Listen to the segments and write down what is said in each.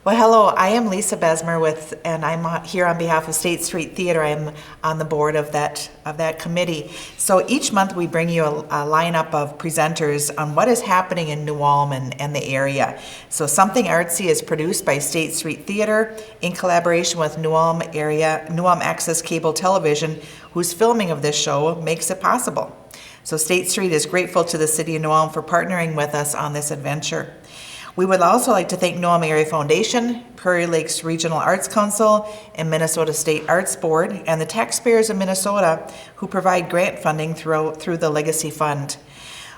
Well, hello, I am Lisa Besmer and I'm here on behalf of State Street Theater. I'm on the board of that committee. So each month we bring you a lineup of presenters on what is happening in New Ulm and the area. So Something Artsy is produced by State Street Theater in collaboration with New Ulm Access Cable Television, whose filming of this show makes it possible. So State Street is grateful to the City of New Ulm for partnering with us on this adventure. We would also like to thank New Ulm Area Foundation, Prairie Lakes Regional Arts Council, and Minnesota State Arts Board, and the taxpayers of Minnesota who provide grant funding through the Legacy Fund.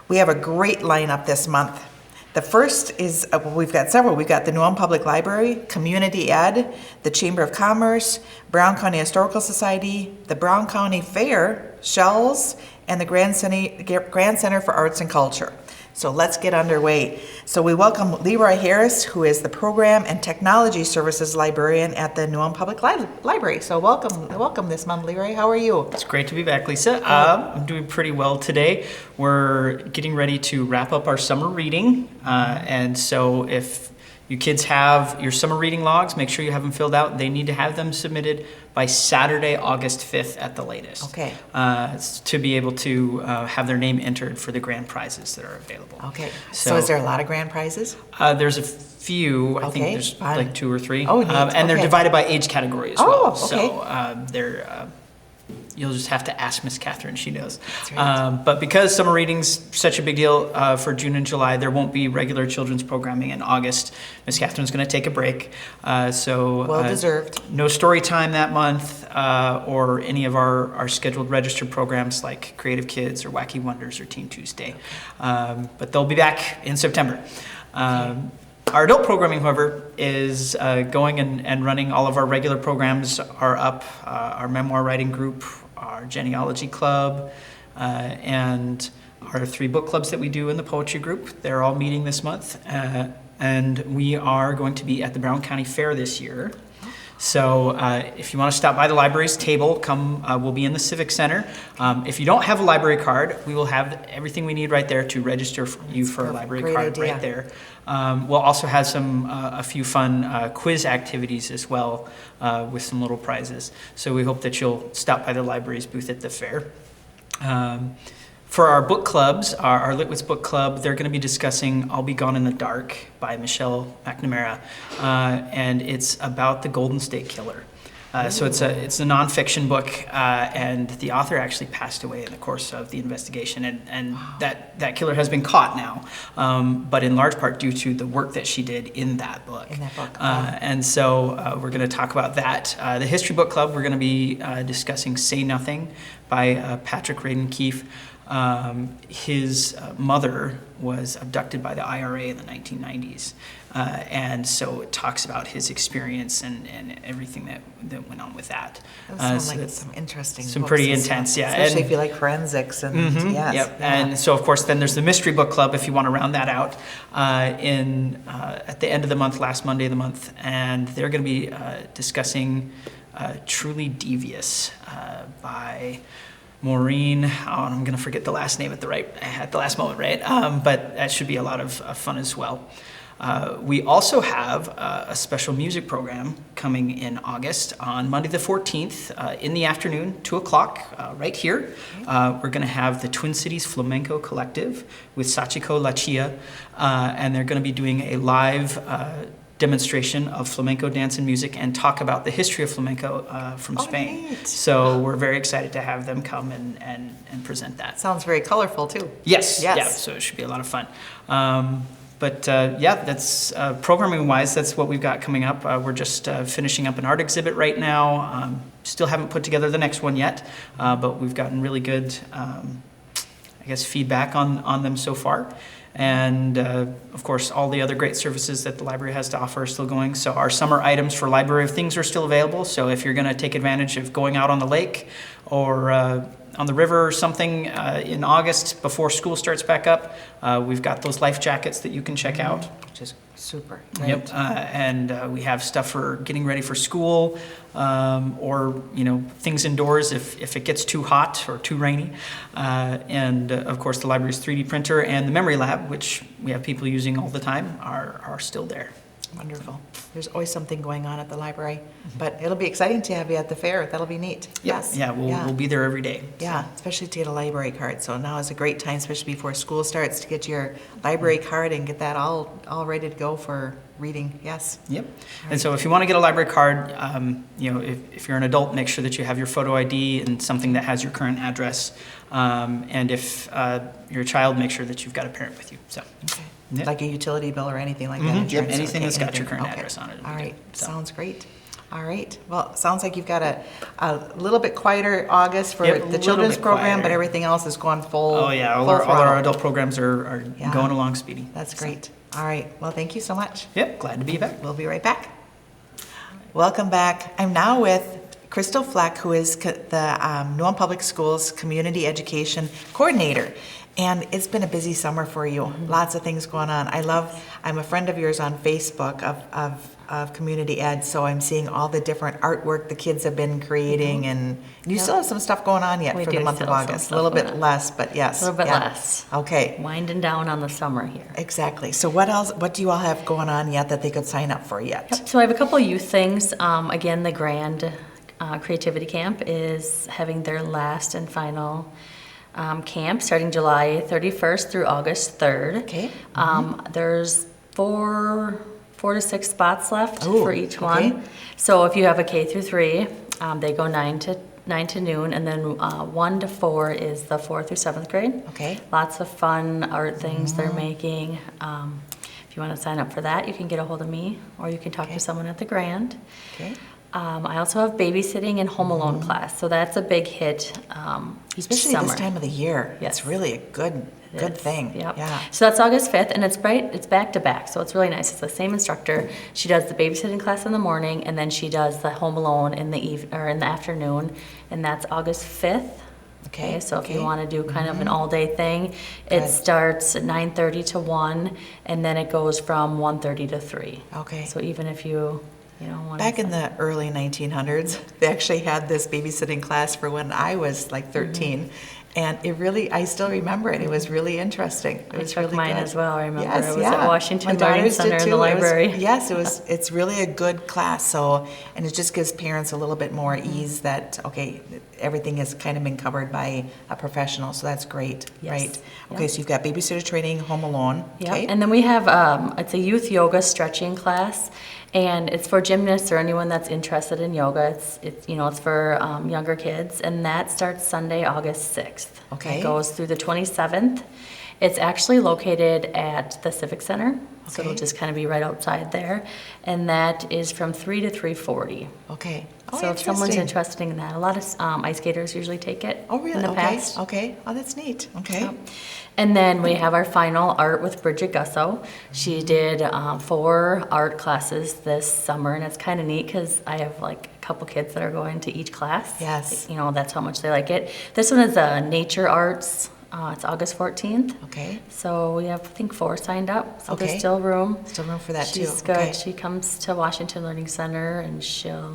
We have a great lineup this month. The first is, we've got several. We've got the New Ulm Public Library, Community Ed, the Chamber of Commerce, Brown County Historical Society, the Brown County Fair, Shells, and the Grand Center for Arts and Culture. So let's get underway. So we welcome Leroy Harris, who is the Program and Technology Services Librarian at the New Ulm Public Library. So welcome this month, Leroy. How are you? It's great to be back, Lisa. I'm doing pretty well today. We're getting ready to wrap up our summer reading. And so if you kids have your summer reading logs, make sure you have them filled out. They need to have them submitted by Saturday, August 5th at the latest. Okay. To be able to have their name entered for the grand prizes that are available. Okay. So is there a lot of grand prizes? There's a few. I think there's fun. like 2 or 3. Oh, neat. And they're divided by age category as well. Okay. So they're... You'll just have to ask Miss Catherine, she knows. That's right. But because summer reading's such a big deal for June and July, there won't be regular children's programming in August. Miss Catherine's going to take a break. Well deserved. No story time that month or any of our scheduled registered programs like Creative Kids or Wacky Wonders or Teen Tuesday. But they'll be back in September. Our adult programming, however, is going and running. All of our regular programs are up. Our memoir writing group, our genealogy club, and our 3 book clubs that we do in the poetry group. They're all meeting this month. And we are going to be at the Brown County Fair this year. So if you want to stop by the library's table, come. We'll be in the Civic Center. If you don't have a library card, we will have everything we need right there to register you for a library card right there. We'll also have a few fun quiz activities as well with some little prizes. So we hope that you'll stop by the library's booth at the fair. For our book clubs, our Litwitz Book Club, they're going to be discussing I'll Be Gone in the Dark by Michelle McNamara, and it's about the Golden State Killer. So it's a nonfiction book, and the author actually passed away in the course of the investigation, and that killer has been caught now, but in large part due to the work that she did in that book. And so we're going to talk about that. The History Book Club, we're going to be discussing Say Nothing by Patrick Radden Keefe. His mother was abducted by the IRA in the 1990s. And so it talks about his experience and everything that went on with that. That sounds like some interesting some books pretty and intense, stuff, yeah. Especially if you like forensics and yes. Yep. Yeah. And so, of course, then there's the Mystery Book Club if you want to round that out at the end of the month, last Monday of the month. And they're going to be discussing Truly Devious by Maureen, I'm going to forget the last name at the last moment, right? But that should be a lot of fun as well. We also have a special music program coming in August on Monday the 14th in the afternoon, 2 o'clock, right here. We're going to have the Twin Cities Flamenco Collective with Sachiko La Chia, and they're going to be doing a live demonstration of flamenco dance and music and talk about the history of flamenco from Spain. Neat. So we're very excited to have them come and present that. Sounds very colorful too. Yes. Yeah, so it should be a lot of fun. That's programming-wise, that's what we've got coming up. We're just finishing up an art exhibit right now. Still haven't put together the next one yet, but we've gotten really good, feedback on them so far. And of course, all the other great services that the library has to offer are still going. So our summer items for Library of Things are still available. So if you're going to take advantage of going out on the lake or on the river or something in August before school starts back up, we've got those life jackets that you can check out. Which is super. Yep, and we have stuff for getting ready for school, or things indoors if it gets too hot or too rainy, and of course the library's 3D printer and the memory lab, which we have people using all the time, are still there. Wonderful. There's always something going on at the library, but it'll be exciting to have you at the fair. That'll be neat. Yes. Yeah, we'll be there every day. Yeah, especially to get a library card. So now is a great time, especially before school starts, to get your library card and get that all ready to go for reading. Yes. Yep. And so if you want to get a library card, if you're an adult, make sure that you have your photo ID and something that has your current address. And if you're a child, make sure that you've got a parent with you. So. Okay. Yep. Like a utility bill or anything like that? Yep, Insurance? anything Okay, that's got your anything. current Okay. address on it. All right, So. sounds great. All right, well, it sounds like you've got a little bit quieter August for Yep, a the little children's bit program, quieter. but everything else is going full. Oh yeah, all full our throttle. adult programs are Yeah. going along speedy. That's great. All right, well, thank you so much. Yep, glad to be back. We'll be right back. Welcome back. I'm now with Crystal Fleck, who is the New Ulm Public Schools Community Education Coordinator. And it's been a busy summer for you. Lots of things going on. I'm a friend of yours on Facebook of community ed, so I'm seeing all the different artwork the kids have been creating, and you still have some stuff going on yet We for the do month of still have some August. A stuff little going bit on. less, but yes. A little bit yeah. less. Okay. Winding down on the summer here. Exactly. So what else? What do you all have going on yet that they could sign up for yet? Yep. So I have a couple youth things. Again, the Grand Creativity Camp is having their last and final camp starting July 31st through August 3rd. Okay. There's four to six spots left Ooh, for each okay. one. So if you have a K through 3, they go 9 to noon, and then 1 to 4 is the 4th through 7th grade. Okay. Lots of fun art things they're making. If you want to sign up for that, you can get a hold of me, or you can talk Okay. to someone at the Grand. Okay. I also have babysitting and home alone class, so that's a big hit each Especially summer. this time of the year. Yes. It's really a good thing. Yep. Yeah. So that's August 5th, and it's back to back, so it's really nice. It's the same instructor. She does the babysitting class in the morning, and then she does the home alone in the in the afternoon, and that's August 5th. Okay. So if you okay. want to do kind of an all-day thing, it Good. starts at 9:30 to 1, and then it goes from 1:30 to 3. Okay. So even if you want Back in the early 1900s, they actually had this babysitting class for when I was like 13. And I still remember it. It was really interesting. It I was took really mine good. as well. I remember Yes, I was yeah. at Washington My Learning daughters did Center in the too. library. It's really a good class. So, and it just gives parents a little bit more ease that, okay, everything has kind of been covered by a professional. So that's great, Yes. right? Okay, Yep. so you've got babysitter training, home alone. Yeah, Okay. and then we have it's a youth yoga stretching class, and it's for gymnasts or anyone that's interested in yoga. It's for younger kids, and that starts Sunday, August 6th. Okay. It goes through the 27th. It's actually located at the Civic Center, so it'll Okay. just kind of be right outside there, and that is from 3 to 3:40. Okay. Oh, So if someone's interesting. interested in that, a lot of ice skaters usually take it. Oh, really? In the Okay. past. Okay. Oh, that's neat. Okay. Yep. And then we have our final art with Bridget Gusso. She did 4 art classes this summer, and it's kind of neat because I have like a couple kids that are going to each class. Yes. That's how much they like it. This one is nature arts. It's August 14th. Okay. So we have, I think, 4 signed up. So Okay. there's still room. Still room for that too. She's good. Okay. She comes to Washington Learning Center, and she'll,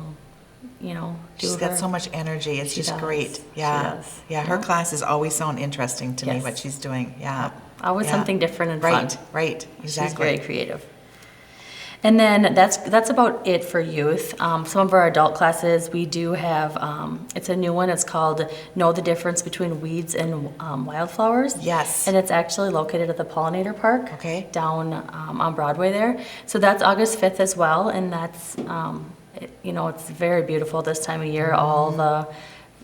do She's her. got so much energy. It's She just does. great. She Yeah. does. Yeah. Her Yeah. classes always sound interesting to me, Yes. what she's doing. Yeah. Always Yeah. something different and Right. fun. Right. Exactly. She's very creative. And then that's about it for youth. Some of our adult classes, we do have, it's a new one. It's called Know the Difference Between Weeds and Wildflowers. Yes. And it's actually located at the Pollinator Park. Okay. Down on Broadway there. So that's August 5th as well. And that's, it's very beautiful this time of year. All the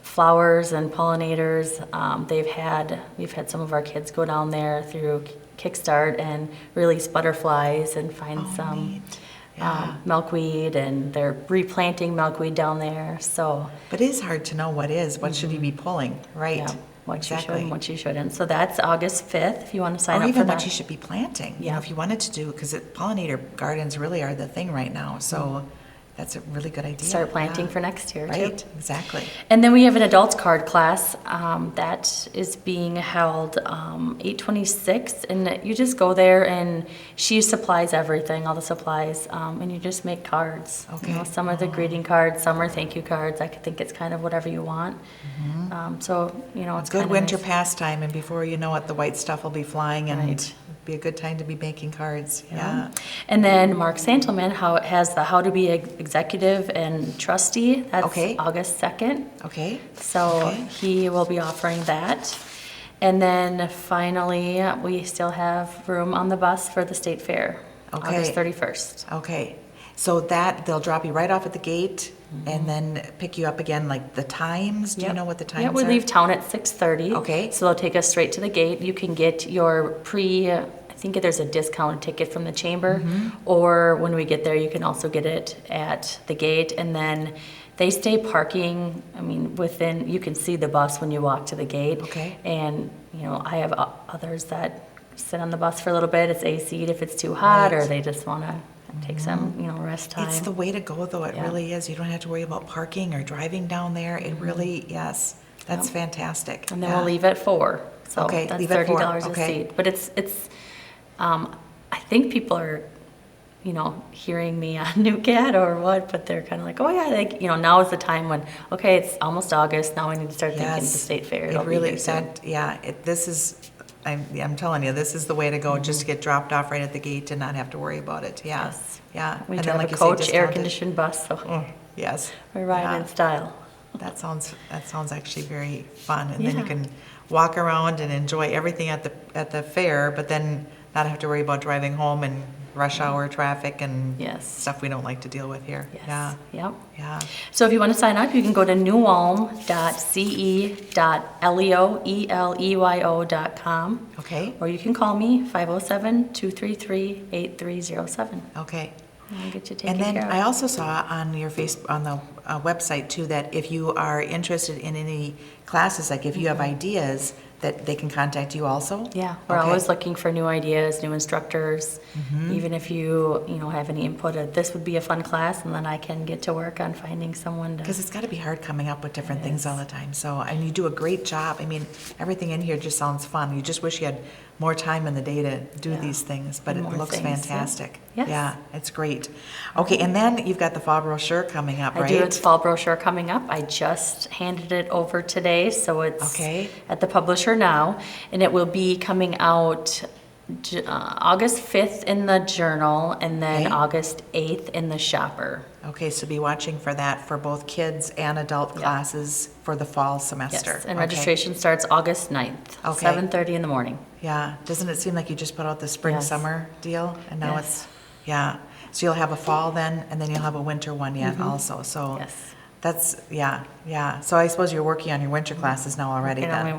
flowers and pollinators. We've had some of our kids go down there through Kickstart and release butterflies and find Oh, some neat. Yeah. milkweed, and they're replanting milkweed down there. So But it is hard to know what is. What should you be pulling? Right. yeah, what you should Exactly. and what you shouldn't. So that's August 5th if you want to sign Or up even for what that. you should be planting. You know, Yeah. if you wanted to do, because pollinator gardens really are the thing right now. So that's a really good idea. Start planting Yeah. for next year Right. too. Exactly. And then we have an adults card class that is being held 8/26, and you just go there and she supplies everything, all the supplies, and you just make cards. Okay. Some are the greeting cards, some are thank you cards. I think it's kind of whatever you want. So it's Good kinda winter nice. pastime, and before you know it, the white stuff will be flying, and Right. be a good time to be making cards. Yeah. And then Mark Santelman has the How to Be Executive and Trustee. That's Okay. August 2nd. Okay. So Okay. he will be offering that. And then finally, we still have room on the bus for the state fair, Okay. August 31st. Okay. So they'll drop you right off at the gate and then pick you up again, like the times? Do you know what the times Yeah, we are? leave town at 6:30. Okay. So they'll take us straight to the gate. You can get your I think there's a discounted ticket from the chamber, or when we get there, you can also get it at the gate. And then they stay parking, I mean, you can see the bus when you walk to the gate. Okay. And, I have others that sit on the bus for a little bit. It's AC'd if it's too hot, or Right. they just want to take some, rest time. It's the way to go, though. It Yeah. really is. You don't have to worry about parking or driving down there. It really, yes, that's fantastic. And then Yeah. we'll leave at 4. So Okay, that's leave at 4, $30 a okay. seat. But I think people are, hearing me on NewCat or what, but they're kind of like, oh yeah, now is the time when, okay, it's almost August, now we need to start thinking the state fair. It'll It really, be here soon. this is, I'm telling you, this is the way to go, just to get dropped off right at the gate and not have to worry about it. Yeah. Yes. Yeah. We And drive then, a like you say, coach, discounted. air-conditioned bus, so Yes. we're riding Yeah. in style. That sounds actually very fun. And then you Yeah. can walk around and enjoy everything at the fair, but then not have to worry about driving home and rush hour traffic and Yes. stuff we don't like to deal with here. Yes. Yeah. Yep. Yeah. So if you want to sign up, you can go to newulm.ce.leoyo.com. Okay. Or you can call me, 507-233-8307. Okay. I'll get you taken And then care of. I also saw on your on the website too, that if you are interested in any classes, like if you have ideas, that they can contact you also? Yeah, we're Okay. always looking for new ideas, new instructors. Even if you have any input, this would be a fun class, and then I can get to work on finding someone Because to. it's got to be hard coming up with different It things is. all the time. So, and you do a great job. I mean, everything in here just sounds fun. You just wish you had more time in the day to do Yeah. these things, but it More looks things, yeah. fantastic. Yes. Yeah, it's great. Okay, and then you've got the fall brochure coming up, I right? do a fall brochure coming up. I just handed it over today, so it's Okay. at the publisher now, and it will be coming out August 5th in the Journal, and then Okay. August 8th in the Shopper. Okay, so be watching for that for both kids and adult Yeah. classes for the fall semester. Yes, and Okay. registration starts August 9th, Okay. 7:30 in the morning. Yeah, doesn't it seem like you just put out the spring Yes. summer deal and now Yes. it's, yeah. So you'll have a fall then and then you'll have a winter one yet also. So Yes. that's, yeah. So I suppose you're working on your winter classes now already And then.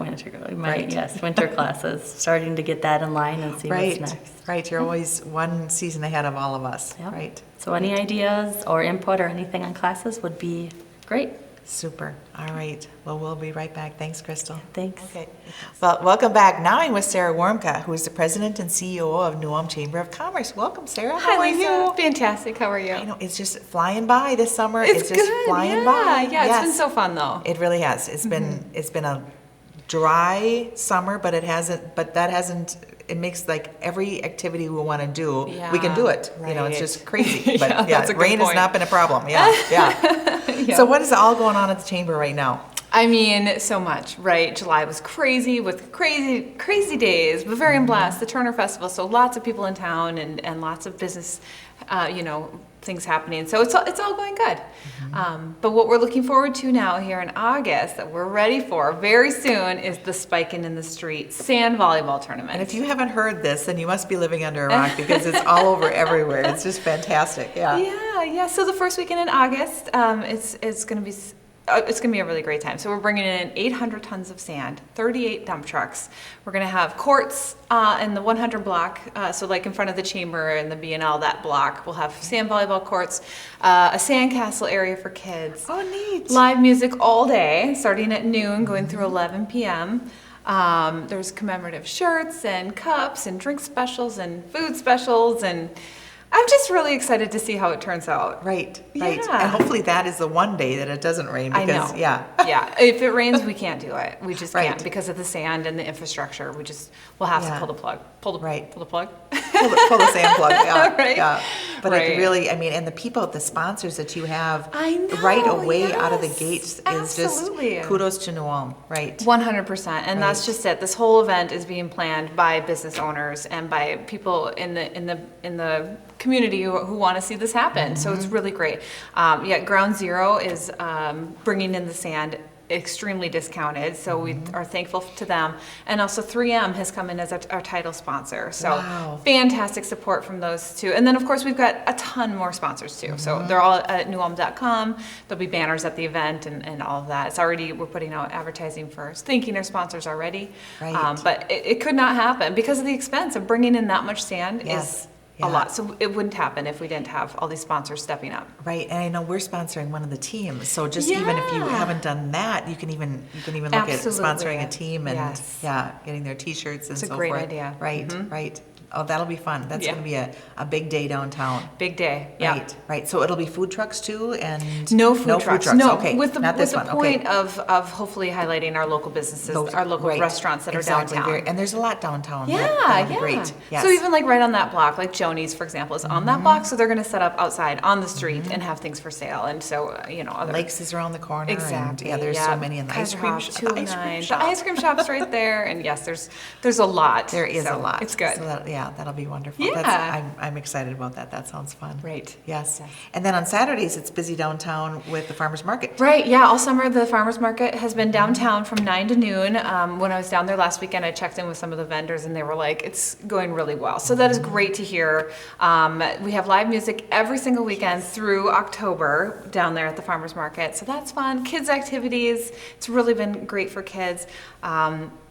Right. Yes, winter classes, starting to get that in line and see Right, what's next. right. You're always one season ahead of all of us, Yep. right? So any ideas or input or anything on classes would be great. Super. All right. Well, we'll be right back. Thanks, Crystal. Thanks. Okay. Well, welcome back. Now I'm with Sarah Warmka, who is the president and CEO of New Ulm Chamber of Commerce. Welcome, Sarah. How Hi, are Lisa. you? Fantastic. How are you? I know it's just flying by this summer. It's just good. flying yeah. by. Yeah, it's been Yes. so fun though. It really has. It's been a dry summer, but it hasn't. But that hasn't. It makes like every activity we want to do, we can do it. You know, it's right. just crazy. But Yeah, that's a good rain has point. not been a problem. Yeah, yeah. Yeah. So what is all going on at the chamber right now? I mean, so much, right? July was crazy with crazy days, but very blessed. The Turner Festival, so lots of people in town and lots of business, things happening. So it's all going good. But what we're looking forward to now here in August that we're ready for very soon is the Spikin' in the Street sand volleyball tournament. And if you haven't heard this, then you must be living under a rock because it's all over everywhere. It's just fantastic. Yeah. Yeah. So the first weekend in August, it's going to be a really great time. So we're bringing in 800 tons of sand, 38 dump trucks. We're going to have courts in the 100 block, so like in front of the chamber and the B&L, that block. We'll have sand volleyball courts, a sand castle area for kids. Oh, neat. Live music all day, starting at noon, going through 11 p.m. There's commemorative shirts and cups and drink specials and food specials, and I'm just really excited to see how it turns out. Right. Yeah. And hopefully that is the one day that it doesn't rain I because, know. yeah. Yeah. If it rains, we can't do it. We just Right. can't because of the sand and the infrastructure. We'll have Yeah. to pull the plug. Pull the Right. plug. Pull the sand plug. Yeah. Right. Yeah. But Right. it really, I mean, and the people, the sponsors that you have I know, right away out of the yes, gates is absolutely. just kudos to New Ulm, right? 100%, and that's Right. just it. This whole event is being planned by business owners and by people in the community who want to see this happen. So it's really great. Yeah, Ground Zero is bringing in the sand extremely discounted, so we are thankful to them. And also 3M has come in as our title sponsor. So Wow. fantastic support from those two. And then of course we've got a ton more sponsors too. So they're all at newulm.com. There'll be banners at the event and all of that. It's already, we're putting out advertising for thanking our sponsors already. Right. But it could not happen because of the expense of bringing in that much sand Yes. is Yeah. a lot. So it wouldn't happen if we didn't have all these sponsors stepping up. Right, and I know we're sponsoring one of the teams, so just even if you Yeah. haven't done that, you can even look at Absolutely. sponsoring a team and Yes. yeah, getting their T-shirts and It's a so great forth. idea. Right, right. Oh, that'll be fun. That's Yeah. going to be a big day downtown. Big day. Yeah. Right, right. So it'll be food trucks too, and No food trucks. No, Okay, with the not this with the one. point Okay. of hopefully highlighting our local businesses, Those- our local right. restaurants that Exactly, are downtown. and there's a lot downtown. Yeah, That'll be yeah. great. Yes. So even like right on that block, like Joni's, for example, is on that block. So they're going to set up outside on the street and have things for sale. And so, other Lakes is around the corner. Exactly. And, yeah, there's so many in the ice Kaiser cream, Hoff, sh- the 209. shop. The ice cream shop's right there. And yes, there's a lot. There is So a lot. It's good. So that'll be wonderful. Yeah. I'm excited about that. That sounds fun. Right. Yes. Yes. And then on Saturdays, it's busy downtown with the farmers market. Right, yeah, all summer the farmers market has been downtown from 9 to noon. When I was down there last weekend, I checked in with some of the vendors and they were like, it's going really well. So that is great to hear. We have live music every single weekend through October down there at the farmers market. So that's fun. Kids activities, it's really been great for kids.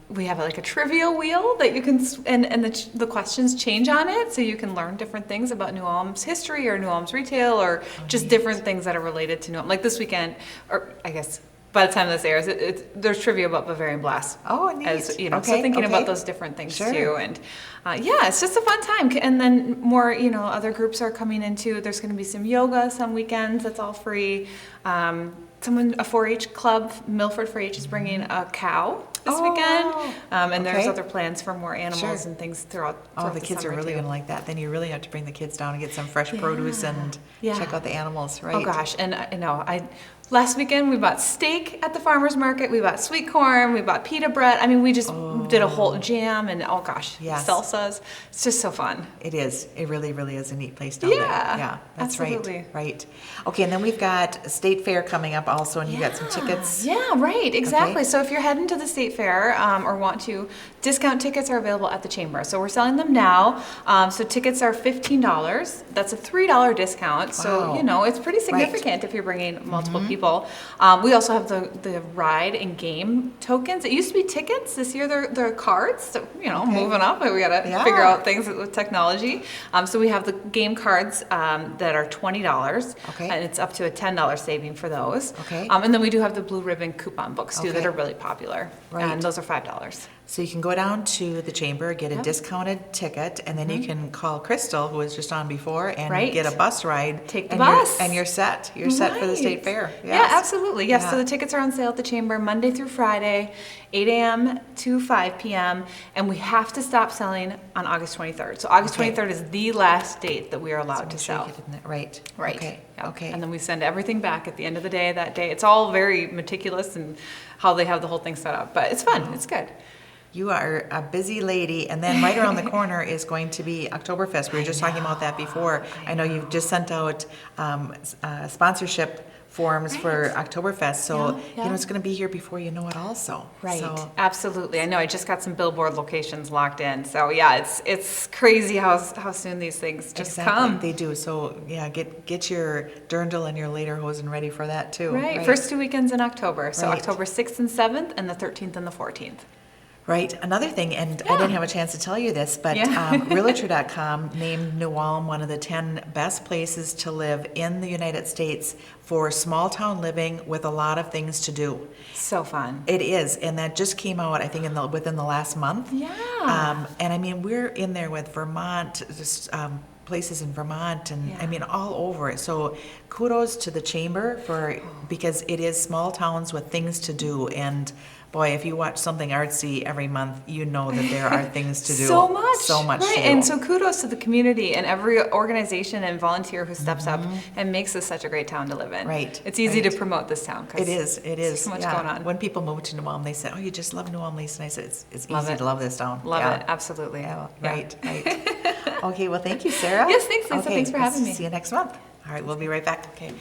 We have like a trivia wheel that you can, and the questions change on it, so you can learn different things about New Ulm's history or New Ulm's retail or just different things that are related to New Ulm. Like this weekend, or I guess by the time this airs, there's trivia about Bavarian Blast. Oh, neat. As, so Okay, thinking okay. about those different things Sure. too. And yeah, it's just a fun time. And then more, other groups are coming into, there's going to be some yoga some weekends, that's all free. A 4-H club, Milford 4-H is bringing a cow this Oh, weekend. And there's okay. other plans for more animals Sure. and things throughout Oh, the kids are summer, really too. going to like that. Then you really have to bring the kids down and get some fresh produce and Yeah. check out the animals, right? Oh gosh, and last weekend we bought steak at the farmer's market, we bought sweet corn, we bought pita bread. I mean, we just did a whole jam and oh gosh, Yes. salsas. It's just so fun. It is. It really, really is a neat place down there. Yeah, Yeah, that's absolutely. right. Right. Okay, and then we've got State Fair coming up also, and you got some tickets. Yeah, right, exactly. Okay. So if you're heading to the state fair or want to, discount tickets are available at the chamber. So we're selling them now. So tickets are $15. That's a $3 discount. So, Wow. it's pretty significant if you're bringing multiple people. We also have the ride and game tokens. It used to be tickets. This year they're cards. So, moving up. We got to Yeah. figure out things with technology. So we have the game cards that are $20. Okay. And it's up to a $10 saving for those. Okay. And then we do have the blue ribbon coupon books too that Okay. are really popular. Right. And those are $5. So you can go down to the chamber, get a Yep. discounted ticket, and then you can call Crystal, who was just on before, and Right. get a bus ride. Take the and you're- bus. and you're set. You're set for the state Right. fair. Yeah, Yes. absolutely. Yes, so Yeah. the tickets are on sale at the chamber Monday through Friday, 8 a.m. to 5 p.m. And we have to stop selling on August 23rd. So August Okay. 2 is the last date that we are allowed to Make sure you sell. get in there. Right. Right. Okay. Yep. Okay. And then we send everything back at the end of the day that day. It's all very meticulous and how they have the whole thing set up. But it's fun. It's good. You are a busy lady, and then right around the corner is going to be Oktoberfest. We were just talking about that before. I know you've just sent out sponsorship forms for Oktoberfest, so Yeah. it's going to be here before you know it. Also, Right. So, Absolutely. I know. I just got some billboard locations locked in. So yeah, it's crazy how soon these things just exactly, come. they do. So yeah, get your dirndl and your lederhosen ready for that too. Right. First 2 weekends in October. So Right. October 6th and 7th and the 13th and the 14th. Right. Another thing, and I didn't have a chance to tell you this, but Yeah. Realtor.com named New Ulm one of the 10 best places to live in the United States for small town living with a lot of things to do. So fun. It is, and that just came out, I think, within the last month. Yeah. And I mean, we're in there with Vermont, just places in Vermont and I Yeah. mean all over it. So kudos to the chamber because it is small towns with things to do, and boy, if you watch something artsy every month, you know that there are things to do. So much. So much Right. to do. And so kudos to the community and every organization and volunteer who steps up and makes this such a great town to live in. Right, It's easy right. to promote this town. 'Cause It is. there's so much yeah. going on. When people move to New Ulm, they say, "Oh, you just love New Ulm, Lisa." And I said, "It's Love easy it. to love this town." Love Yeah. it. Absolutely. Yeah, Yeah. right, right. Okay, well, thank you, Sarah. Yes, thanks, Lisa. Okay, Thanks for having me. See you next month. All right, we'll be right back. Okay.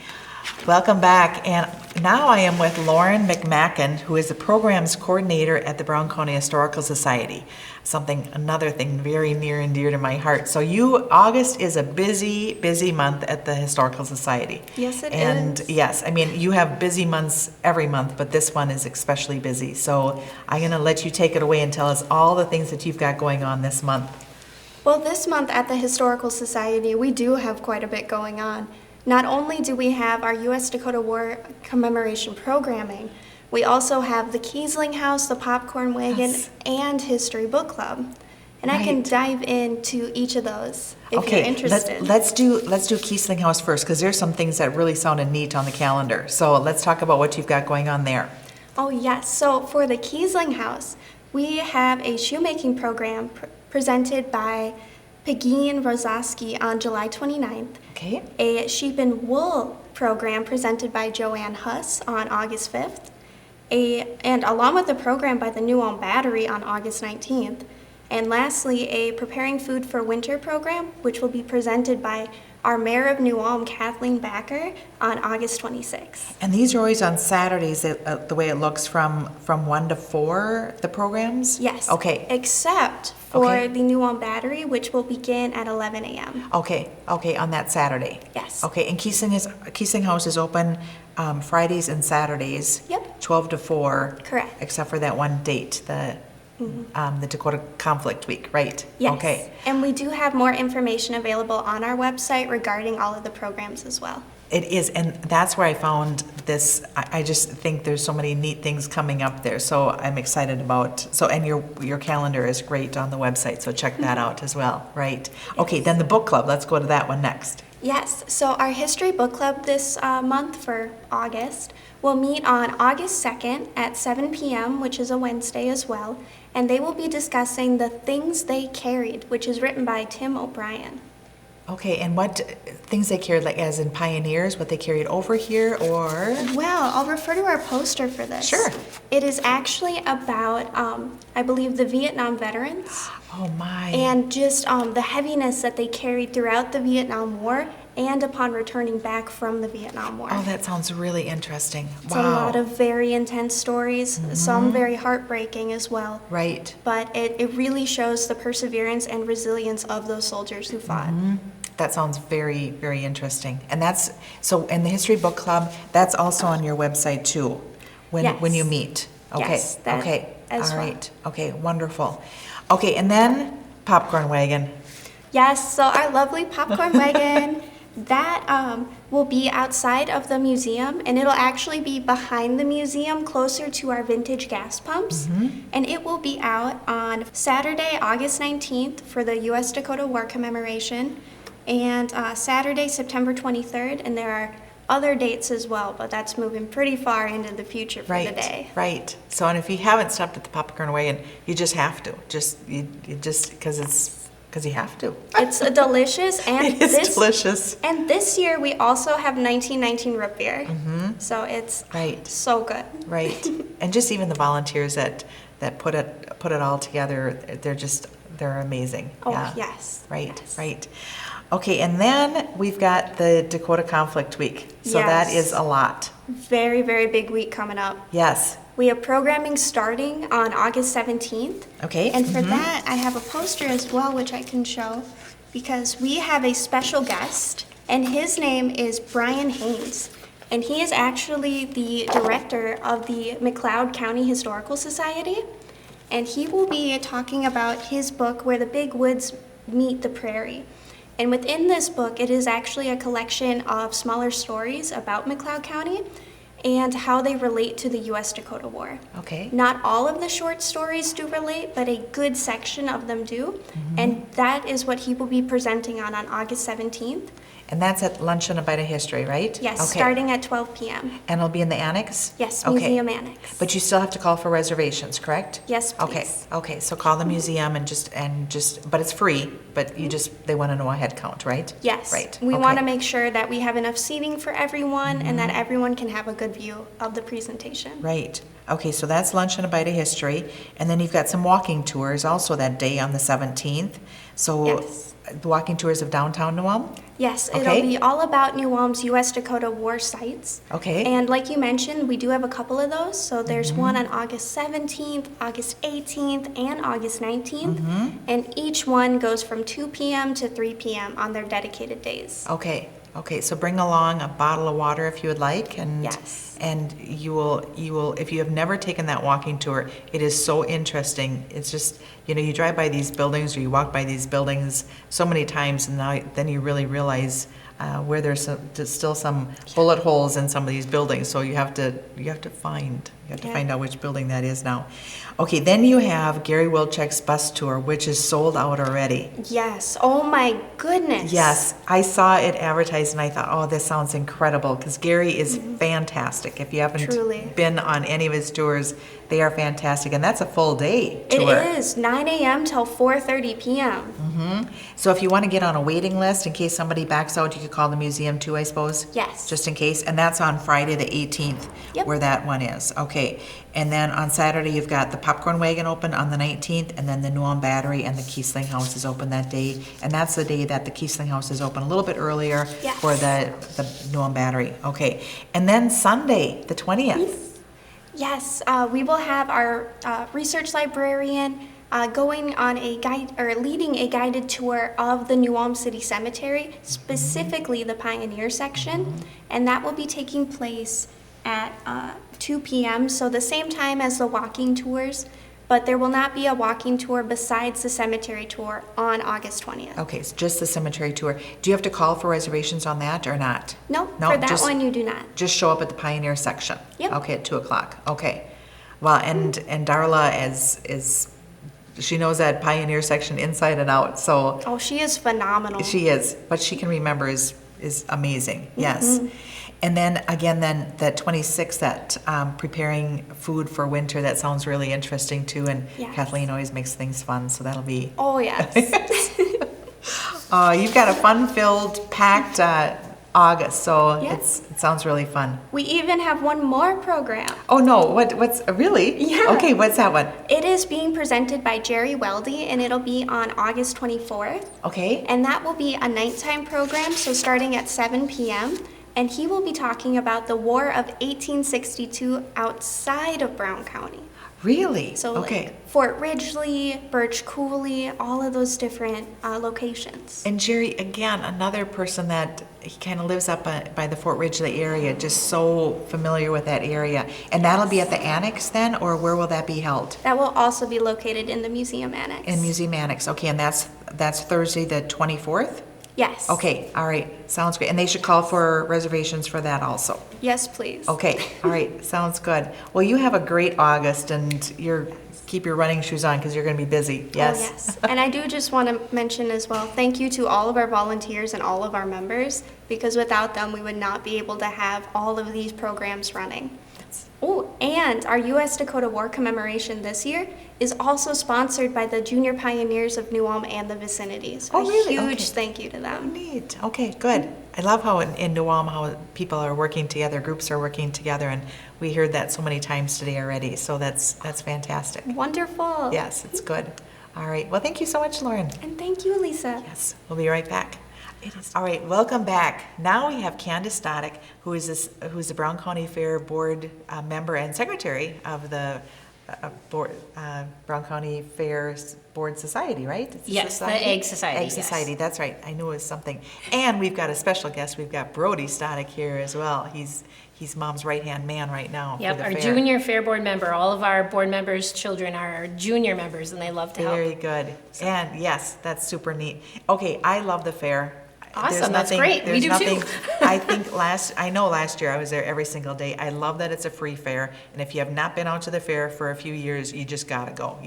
Welcome back. And now I am with Lauren McMacken, who is the programs coordinator at the Brown County Historical Society. Another thing very near and dear to my heart. So August is a busy, busy month at the Historical Society. Yes, it And is. yes, I mean, you have busy months every month, but this one is especially busy. So I'm going to let you take it away and tell us all the things that you've got going on this month. Well, this month at the Historical Society, we do have quite a bit going on. Not only do we have our U.S. Dakota War commemoration programming, we also have the Kiesling House, the Popcorn Wagon, Yes. and History Book Club. And I can Right. dive into each of those if Okay, you're interested. let's do Kiesling House first, because there's some things that really sounded neat on the calendar. So let's talk about what you've got going on there. Oh, yes. So for the Kiesling House, we have a shoemaking program presented by Pegeen Rozoski on July 29th. Okay? A sheep and wool program presented by Joanne Huss on August 5th, and along with the program by the New Ulm Battery on August 19th, and lastly, a Preparing Food for Winter program, which will be presented by our Mayor of New Ulm, Kathleen Backer, on August 26th. And these are always on Saturdays, the way it looks from 1 to 4, the programs? Yes. Okay, Except for Okay. the New Ulm Battery, which will begin at 11 a.m. okay, on that Saturday. Yes. Okay, and Kiesling House is open Fridays and Saturdays. Yep. 12 to 4. Correct. Except for that one date, the Dakota Conflict Week, right? Yes. Okay. And we do have more information available on our website regarding all of the programs as well. It is, and that's where I found this. I just think there's so many neat things coming up there, so I'm excited about. And your calendar is great on the website, so check that out as well, right? Okay, then the book club. Let's go to that one next. Yes, so our History Book Club this month for August will meet on August 2nd at 7 p.m., which is a Wednesday as well, and they will be discussing The Things They Carried, which is written by Tim O'Brien. Okay, and what things they carried, like as in pioneers, what they carried over here, or? Well, I'll refer to our poster for this. Sure. It is actually about, I believe, the Vietnam veterans Oh my. and just the heaviness that they carried throughout the Vietnam War and upon returning back from the Vietnam War. Oh, that sounds really interesting. It's Wow. a lot of very intense stories, some very heartbreaking as well. Right. But it really shows the perseverance and resilience of those soldiers who fought. That sounds very, very interesting. And and the History Book Club, that's also on your website too, when Yes. you meet. Okay. Yes, that Okay. as All well. right. Okay, wonderful. Okay, and then Popcorn Wagon. Yes, so our lovely popcorn wagon, that will be outside of the museum, and it'll actually be behind the museum, closer to our vintage gas pumps. And it will be out on Saturday, August 19th for the U.S. Dakota War commemoration, and Saturday, September 23rd, and there are other dates as well, but that's moving pretty far into the future for the day. Right. So, and if you haven't stopped at the Popcorn Wagon, you just have to. You just because you have to. It's a delicious, and It is delicious. And this year we also have 1919 root beer, so it's Right. so good. Right. And just even the volunteers that put it all together, they're amazing. Oh, Yeah. yes. Right, yes. right. Okay, and then we've got the Dakota Conflict Week. So that Yes. is a lot. Very, very big week coming up. Yes. We have programming starting on August 17th. Okay. And for that, I have a poster as well, which I can show, because we have a special guest, and his name is Brian Haynes. And he is actually the director of the McLeod County Historical Society. And he will be talking about his book, Where the Big Woods Meet the Prairie. And within this book, it is actually a collection of smaller stories about McLeod County. and how they relate to the U.S. Dakota War. Okay. Not all of the short stories do relate, but a good section of them do. And that is what he will be presenting on August 17th. And that's at Lunch and a Bite of History, right? Yes, Okay. starting at 12 p.m. And it'll be in the annex? Yes, Okay. Museum Annex. But you still have to call for reservations, correct? Yes, Okay, please. okay, so call the museum and just, but it's free, but you just, they want to know a head count, right? Yes. Right. We okay. want to make sure that we have enough seating for everyone and that everyone can have a good view of the presentation. Right. Okay, so that's Lunch and a Bite of History. And then you've got some walking tours also that day on the 17th. So Yes. the walking tours of downtown New Ulm? Yes, Okay. it'll be all about New Ulm's U.S. Dakota war sites. Okay. And like you mentioned, we do have a couple of those. So there's one on August 17th, August 18th, and August 19th. And each one goes from 2 p.m. to 3 p.m. on their dedicated days. Okay, okay, so bring along a bottle of water if you would like, and Yes. and you will if you have never taken that walking tour, it is so interesting. It's just, you drive by these buildings or you walk by these buildings so many times, and then you really realize where there's still some bullet holes in some of these buildings. So you have to find out which building that is now. Okay, then you have Gary Wilczek's bus tour, which is sold out already. Yes. Oh my goodness. Yes, I saw it advertised and I thought, oh, this sounds incredible, because Gary is fantastic. If you haven't Truly. been on any of his tours, they are fantastic, and that's a full day It tour. is 9 a.m. till 4:30 p.m. So if you want to get on a waiting list in case somebody backs out, you could call the museum too, I suppose? Yes. Just in case, and that's on Friday the 18th, Yep. where that one is. Okay, and then on Saturday, you've got the Popcorn Wagon open on the 19th, and then the New Ulm Battery and the Kiesling House is open that day. And that's the day that the Kiesling House is open, a little bit earlier Yes. for the New Ulm Battery. Okay, and then Sunday, the 20th. Yes, we will have our research librarian going on a guide or leading a guided tour of the New Ulm City Cemetery, specifically the Pioneer section, and that will be taking place at 2 p.m. So the same time as the walking tours, but there will not be a walking tour besides the cemetery tour on August 20th. Okay, it's just the cemetery tour. Do you have to call for reservations on that or not? No, No, for that just- one you do not. Just show up at the Pioneer section? Yep. Okay, at 2 o'clock, okay. Well, and Darla is, she knows that Pioneer section inside and out, so Oh, she is phenomenal. she is, what she can remember is amazing, yes. And then, again, then the 26th, that preparing food for winter, that sounds really interesting too, and Yes. Kathleen always makes things fun, so that'll be, Oh, yes. you've got a fun-filled, packed August, so Yes. it sounds really fun. We even have one more program. Oh, no, what's, really? Yeah. Okay, what's that one? It is being presented by Jerry Weldy, and it'll be on August 24th. Okay, And that will be a nighttime program, so starting at 7 p.m. And he will be talking about the War of 1862 outside of Brown County. really? So Okay. like Fort Ridgely, Birch Coulee, all of those different locations. And Jerry, again, another person that he kind of lives up by the Fort Ridgely area, just so familiar with that area. And that'll be at the annex then, or where will that be held? That will also be located in the museum annex. In Museum Annex, okay, and that's Thursday the 24th? Yes. Okay, all right, sounds great. And they should call for reservations for that also. Yes, please. Okay, all right, sounds good. Well, you have a great August, and keep your running shoes on because you're going to be busy. Yes? Oh, yes. And I do just want to mention as well, thank you to all of our volunteers and all of our members, because without them, we would not be able to have all of these programs running. Oh, and our U.S. Dakota War commemoration this year is also sponsored by the Junior Pioneers of New Ulm and the vicinity. So Oh, really? a huge Okay. thank you to Oh, them. neat. Okay, good. I love how in New Ulm, how people are working together, groups are working together, and we heard that so many times today already, so that's fantastic. Wonderful. Yes, it's good. All right, well, thank you so much, Lauren. And thank you, Lisa. Yes, we'll be right back. All right, welcome back. Now we have Candace Stodick, who's the Brown County Fair Board member and secretary of the Brown County Fair Board Society, right? It's a Yes, the Egg Society, Egg yes. Society, that's right. I knew it was something. And we've got a special guest. We've got Brody Stodick here as well. He's Mom's right-hand man right now for Yep, the our fair. junior fair board member. All of our board members' children are our junior members, and they love to help. Very good. And yes, that's super neat. Okay, I love the fair. Awesome, that's great. We do too. I know last year I was there every single day. I love that it's a free fair, and if you have not been out to the fair for a few years, you just gotta go.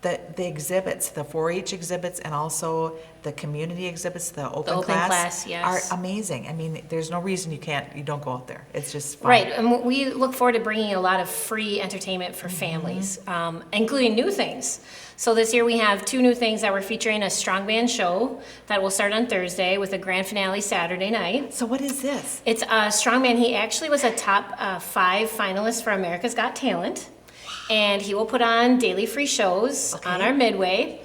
The exhibits, the 4-H exhibits, and also the community exhibits, the open class, yes. are amazing. I mean, there's no reason you don't go out there. It's just fun. Right, and we look forward to bringing a lot of free entertainment for families, including new things. So this year we have 2 new things that we're featuring: a strong band show that will start on Thursday with a grand finale Saturday night. So what is this? It's a strongman. He actually was a top 5 finalist for America's Got Talent. And he will put on daily free shows on our Midway.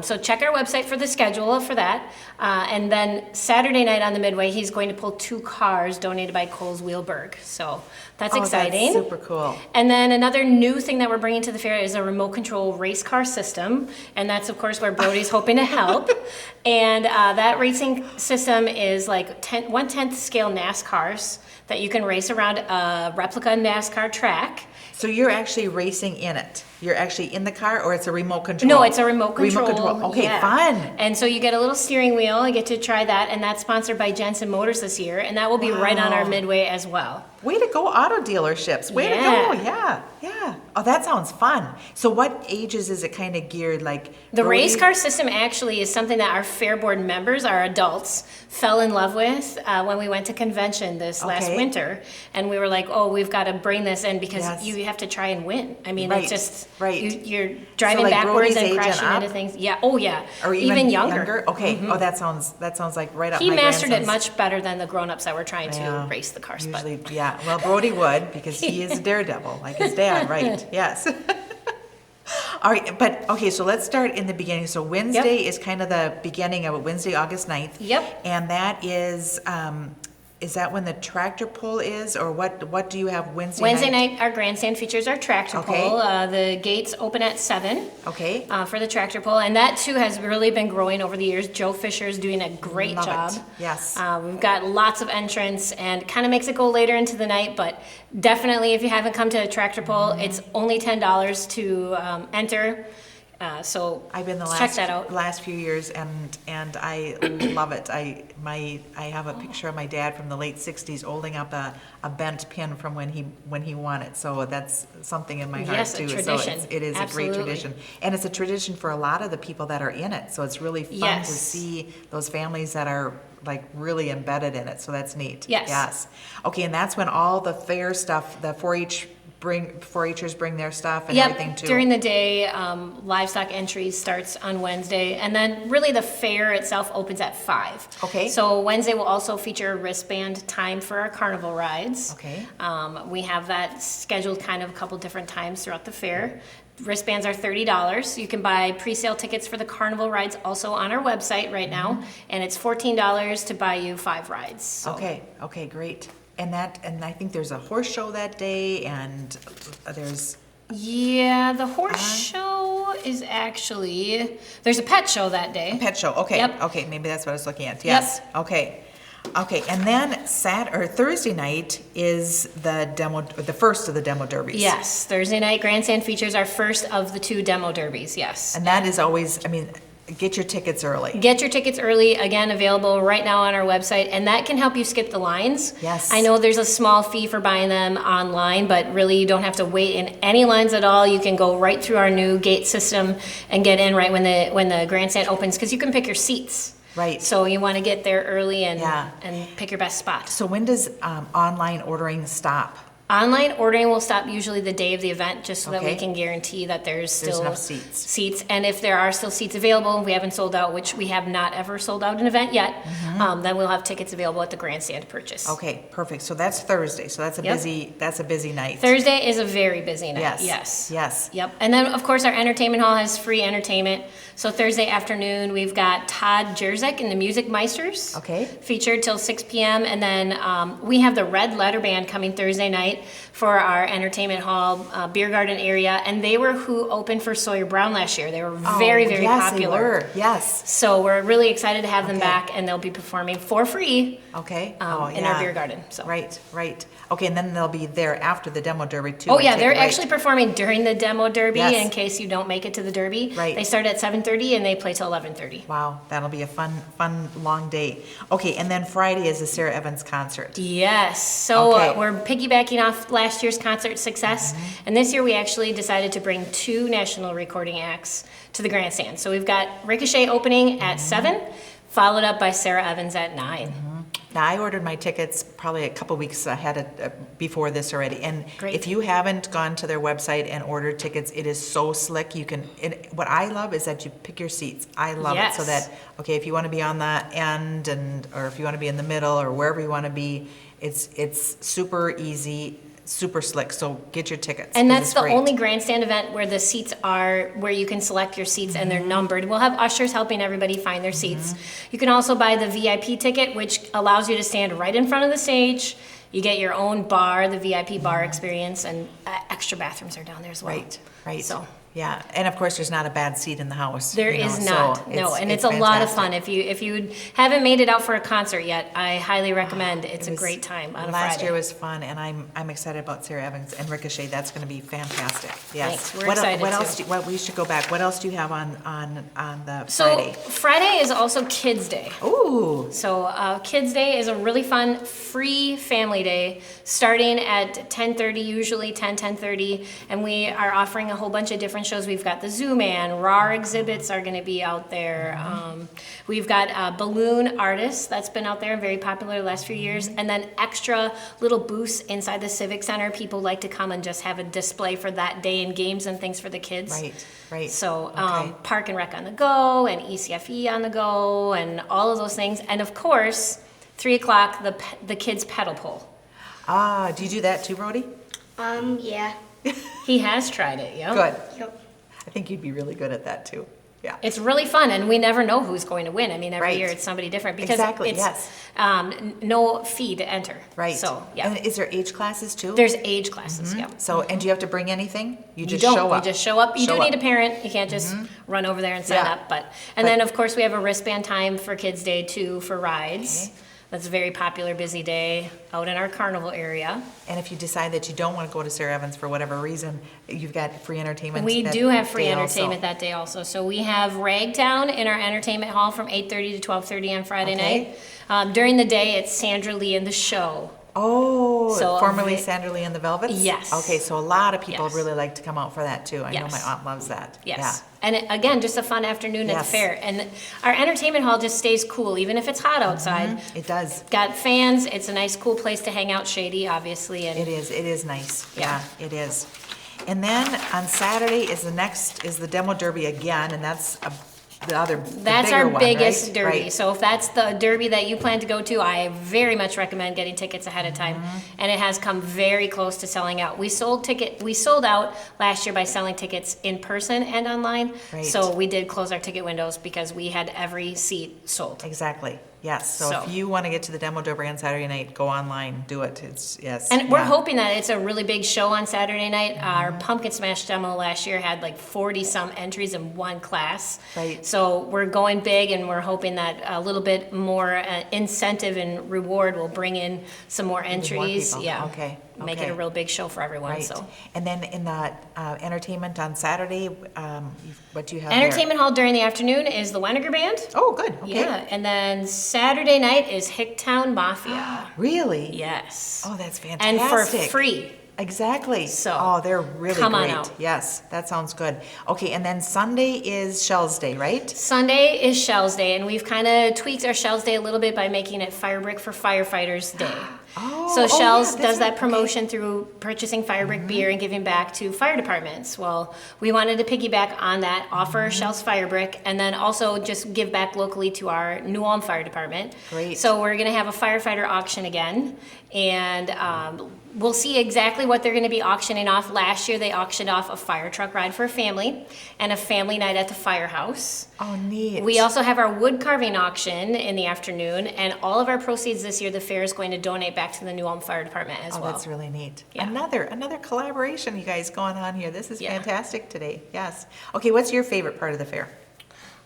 So check our website for the schedule for that. And then Saturday night on the Midway, he's going to pull 2 cars donated by Coles Wheelberg. So that's exciting. That's super cool. And then another new thing that we're bringing to the fair is a remote control race car system. And that's, of course, where Brody's hoping to help. And that racing system is like 1/10 scale NASCARs that you can race around a replica NASCAR track. So you're actually racing in it? You're actually in the car, or it's a remote control? No, it's a remote control. Remote control. Okay, yeah. fun. And so you get a little steering wheel. You get to try that, and that's sponsored by Jensen Motors this year, and that will be right on our Midway as well. Way to go, auto dealerships. Way to go. Yeah. Oh, that sounds fun. So what ages is it kind of geared like? The Brody? race car system actually is something that our Fair Board members, our adults, fell in love with when we went to convention this last winter. And we were like, oh, we've got to bring this in because you have to try and win. I mean, it's just, you're driving like backwards Brody's and age crashing and into up? things. Yeah, oh yeah. Or even younger. Okay. Oh, that sounds like right up He my mastered it grandson's. much better than the grown-ups that were trying to race the cars. Usually, yeah. Well, Brody would, because he is a daredevil, like his dad, right? Yes. All right, but, okay, so let's start in the beginning. So Wednesday is kind of the beginning of it, Wednesday, August 9th. Yep. And that is that when the tractor pull is, or what do you have Wednesday night? Wednesday night, our grandstand features our tractor pull. The gates open at 7. Okay. For the tractor pull, and that too has really been growing over the years. Joe Fisher is doing a great Love job. it. Yes. We've got lots of entrants, and kind of makes it go later into the night. But definitely, if you haven't come to a tractor pull, it's only $10 to enter. So I've been check that out. last few years, and I love it. I have a picture of my dad from the late '60s holding up a bent pin from when he won it. So that's something in my heart Yes, a too. tradition. So it is Absolutely. a great tradition, and it's a tradition for a lot of the people that are in it. So it's really fun Yes. to see those families that are like really embedded in it. So that's neat. Yes. Okay, and that's when all the fair stuff, the 4-Hers bring their stuff and everything too. During the day, livestock entries starts on Wednesday, and then really the fair itself opens at 5. Okay. So Wednesday will also feature a wristband time for our carnival rides. Okay. We have that scheduled kind of a couple different times throughout the fair. Wristbands are $30. You can buy pre-sale tickets for the carnival rides also on our website right now, and it's $14 to buy you 5 rides. So. Okay, great. And I think there's a horse show that day, and there's Yeah, the horse show is actually, there's a pet show that day. a pet show. Okay. Yep. Okay, maybe that's what I was looking at. Yes. Okay. And then Thursday night is the first of the demo derbies. Yes, Thursday night grandstand features our first of the 2 demo derbies, yes. And that is always, get your tickets early. Get your tickets early, again, available right now on our website, and that can help you skip the lines. Yes. I know there's a small fee for buying them online, but really you don't have to wait in any lines at all. You can go right through our new gate system and get in right when the grandstand opens, because you can pick your seats. Right. So you want to get there early and Yeah. pick your best spot. So when does online ordering stop? Online ordering will stop usually the day of the event, just so that we Okay. can guarantee that there's still enough seats. And if there are still seats available, we haven't sold out, which we have not ever sold out an event yet, then we'll have tickets available at the grandstand purchase. Okay, perfect. So that's Thursday. So that's a Yep. busy night. Thursday is a very busy night. Yes. Yes. Yep. And then, of course, our entertainment hall has free entertainment. So Thursday afternoon, we've got Todd Jerzek and the Music Meisters. Okay. Featured till 6 p.m. And then we have the Red Letter Band coming Thursday night. night for our entertainment hall, beer garden area, and they were who opened for Sawyer Brown last year. They were very, very yes, popular. They were. Yes. So we're really excited to have them Okay. back, and they'll be performing for free Okay. in our beer garden. So. Right, right. Okay, and then they'll be there after the demo derby too. Oh I yeah, take they're it, right? actually performing during the demo derby Yes. in case you don't make it to the derby. Right. They start at 7:30 and they play till 11:30. Wow, that'll be a fun, long day. Okay, and then Friday is the Sarah Evans concert. Yes. So Okay. we're piggybacking off last year's concert success, and this year we actually decided to bring 2 national recording acts to the grandstand. So we've got Ricochet opening at 7, followed up by Sarah Evans at 9. Now, I ordered my tickets probably a couple weeks ahead before this already. And Great. if you haven't gone to their website and ordered tickets, it is so slick. What I love is that you pick your seats. I love it so Yes. that, okay, if you want to be on the end or if you want to be in the middle or wherever you want to be, it's super easy, super slick. So get your tickets. And 'cause that's it's the great. only grandstand event where the seats are, where you can select your seats and they're numbered. We'll have ushers helping everybody find their seats. You can also buy the VIP ticket, which allows you to stand right in front of the stage. You get your own bar, the VIP bar experience, and extra bathrooms are down there as well. Right, right. So. Yeah, and of course, there's not a bad seat in the house. There you know, is so not, no, and it's a lot of fantastic. fun. If you haven't made it out for a concert yet, I highly recommend. It's It a was- great time on a Last Friday. year was fun, and I'm excited about Sarah Evans and Ricochet. That's going to be fantastic. Yes. Thanks, we're What el- excited What else? too. We should go back. What else do you have on the So Friday? Friday is also Kids Day. Ooh, So Kids Day is a really fun, free family day, starting at 10:30, usually 10:30, and we are offering a whole bunch of different shows. We've got the Zoo Man, RAR exhibits are going to be out there. We've got balloon artists that's been out there, very popular the last few years, and then extra little booths inside the Civic Center. People like to come and just have a display for that day and games and things for the kids. right. So Okay. Park and Rec on the go, and ECFE on the go, and all of those things. And of course, 3 o'clock, the kids pedal pole. Do you do that too, Brody? Yeah. He has tried it, yeah. Good. Yep. I think you'd be really good at that too. Yeah. It's really fun, and we never know who's going to win. I mean, every Right. year it's somebody different because Exactly, it's yes. No fee to enter. Right. So yeah, And is there age classes too? there's age classes. Yeah. So, and do you have to bring anything? You just don't. show up. You just show up. You Show do need up. a parent. You can't just run over there and sign Yeah. up. And then of course we have a wristband time for Kids Day too for rides. Okay. That's a very popular, busy day out in our carnival area. And if you decide that you don't want to go to Sarah Evans for whatever reason, you've got free entertainment. We that do have free day entertainment also. that day also. So we have Ragtown in our entertainment hall from 8:30 to 12:30 on Friday Okay. night. During the day, it's Sandra Lee and the show. Oh, So, formerly the- Sandra Lee and the Velvets? Yes. Okay, so a lot of people Yes. really like to come out for that too. I know my Yes. aunt loves that. Yes. And again, just a fun afternoon at Yes. the fair. And our entertainment hall just stays cool, even if it's hot outside. Yeah, it does. Got fans. It's a nice, cool place to hang out, shady, obviously. And It is nice. Yeah. Yeah, it is. And then on Saturday is the demo derby again, and that's the that's bigger our one, biggest right? derby. Right. So if that's the derby that you plan to go to, I very much recommend getting tickets ahead of time. Mm-hmm. And it has come very close to selling out. We sold out last year by selling tickets in person and online. Right. So we did close our ticket windows because we had every seat sold. Exactly. Yes. So So- if you want to get to the demo derby on Saturday night, go online, do it. It's yes. And we're yeah. hoping that it's a really big show on Saturday night. Our Pumpkin Smash demo last year had like 40-some entries in one class. Right. So we're going big, and we're hoping that a little bit more incentive and reward will bring in some more entries. people. Yeah. Okay, Make it okay. a real big show for everyone. Right. So. And then in the entertainment on Saturday, what do you have there? Entertainment hall during the afternoon is the Wenniger Band. Oh, good. Okay. Yeah. And then Saturday night is Hicktown Mafia. Really? Yes. Oh, that's And fantastic. for free. Exactly. So, oh, they're really come on great. out. Yes, that sounds good. Okay, and then Sunday is Shells Day, right? Sunday is Shells Day, and we've kind of tweaked our Shells Day a little bit by making it Fire Brick for Firefighters Day. So yeah, Shells that's does right. that promotion through purchasing Fire Brick beer and giving back to fire departments. Well, we wanted to piggyback on that, offer Shells Fire Brick, and then also just give back locally to our New Ulm Fire Department. Great. So we're going to have a firefighter auction again, and we'll see exactly what they're going to be auctioning off. Last year, they auctioned off a fire truck ride for a family and a family night at the firehouse. Oh, neat. We also have our wood carving auction in the afternoon, and all of our proceeds this year, the fair is going to donate back to the New Ulm Fire Department as Oh, well. that's really neat. Yeah. Another collaboration you guys going on here. This is Yeah. fantastic today. Yes. Okay, what's your favorite part of the fair?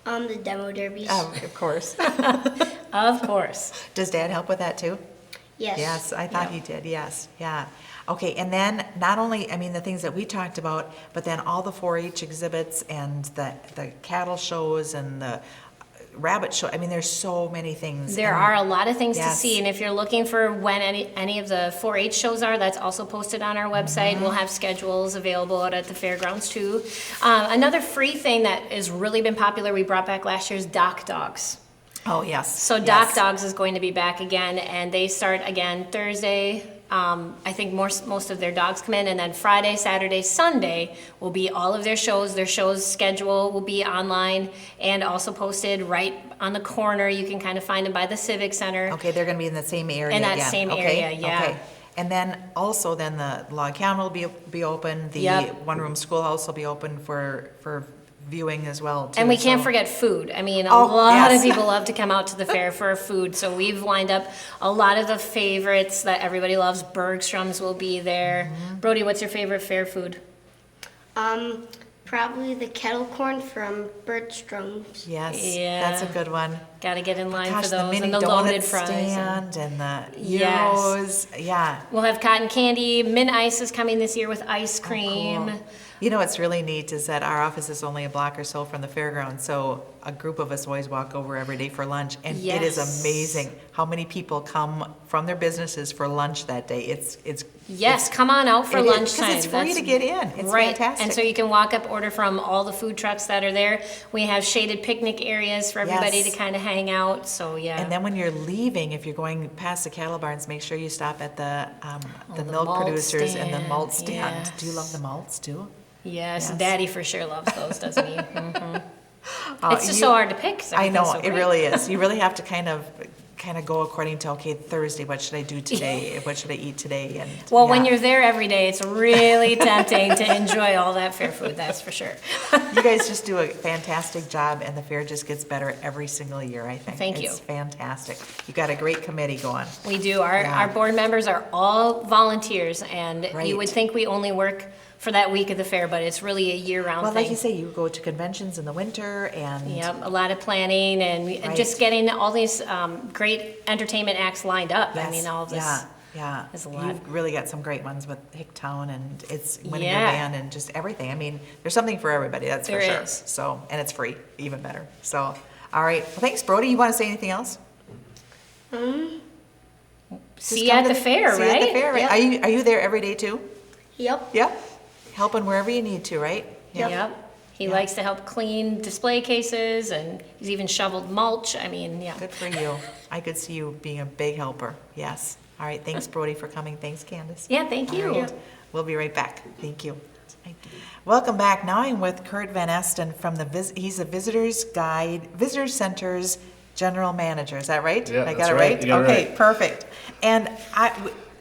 The demo derbies. Oh, of course. Of course. Does Dad help with that too? Yes. Yes, I thought he did. Yes, yeah. Okay, and then not only, I mean, the things that we talked about, but then all the 4-H exhibits and the cattle shows and the rabbit show. I mean, there's so many things. There And- are a lot of things to Yes. see, and if you're looking for when any of the 4-H shows are, that's also posted on our website. Mm-hmm. We'll have schedules available out at the fairgrounds too. Another free thing that has really been popular, we brought back last year's Dock Dogs. Oh, yes. So yes. Dock Dogs is going to be back again, and they start again Thursday. I think most of their dogs come in, and then Friday, Saturday, Sunday will be all of their shows. Their shows schedule will be online and also posted right on the corner. You can kind of find them by the Civic Center. Okay, they're gonna be in the same area In that again. same Okay, area, yeah. okay. And then also then the log cabin will be open, the Yep. one-room schoolhouse will be open for viewing as well too. And we can't so- forget food. I mean, a Oh, lot yes. of people love to come out to the fair for food, so we've lined up a lot of the favorites that everybody loves. Bergstrom's will be there. Mm-hmm. Brody, what's your favorite fair food? Probably the kettle corn from Bergstrom's. Yes, Yeah. that's a good one. Got to get in line Gosh, for the those, mini and the donut loaded fries. and- stand and the Yes. Euros, yeah. We'll have cotton candy. Mint Ice is coming this year with ice cream. Cool. You know what's really neat is that our office is only a block or so from the fairground, so a group of us always walk over every day for lunch, and it is Yes. amazing how many people come from their businesses for lunch that day. It's Yes, come on out for it is, 'cause lunchtime. it's free to get in. It's right. fantastic. And so you can walk up, order from all the food trucks that are there. We have shaded picnic areas for everybody Yes. to kind of hang out. So yeah. And then when you're leaving, if you're going past the cattle barns, make sure you stop at the the milk malt producers and the stand, malt stand. yes. Do you love the malts too? yes, Yes. Daddy for sure loves those, doesn't he? Mhm. Uh, It's just you- so hard to pick. 'cause I know, everything's so it great. really is. You really have to kind of go according to, okay, Thursday, what should I do today? What should I eat today? And Well, when yeah. you're there every day, it's really tempting to enjoy all that fair food, that's for sure. You guys just do a fantastic job, and the fair just gets better every single year, I think. Thank you. It's fantastic. You got a great committee going. We do. Our Yeah. board members are all volunteers, and Right. you would think we only work for that week of the fair, but it's really a year-round Well, thing. like you say, you go to conventions in the winter, and Yep, a lot of planning and Right. just getting all these great entertainment acts lined up. I yes, mean, all of this. yeah. is a lot. You've really got some great ones with Hicktown, and it's winning your Yeah. band and just everything. I mean, there's something for everybody, that's for There sure. is. So, and it's free, even better. So, all right. Well, thanks, Brody. You want to say anything else? See Just you come at to the fair, see right? you at the fair, right? Yep. Are you there every day too? Yep. Yep. Helping wherever you need to, right? Yep. He Yeah. likes to help clean display cases, and he's even shoveled mulch. I mean, yeah. Good for you. I could see you being a big helper. Yes. All right. Thanks, Brody, for coming. Thanks, Candace. Yeah, thank you. All right. We'll be right back. Thank you. Welcome back. Now I'm with Kurt Van Esten from he's a Visitor's Guide, Visitor Center's General Manager. Is that right? Yeah, I got that's it right. right? You got it Okay, right. perfect. And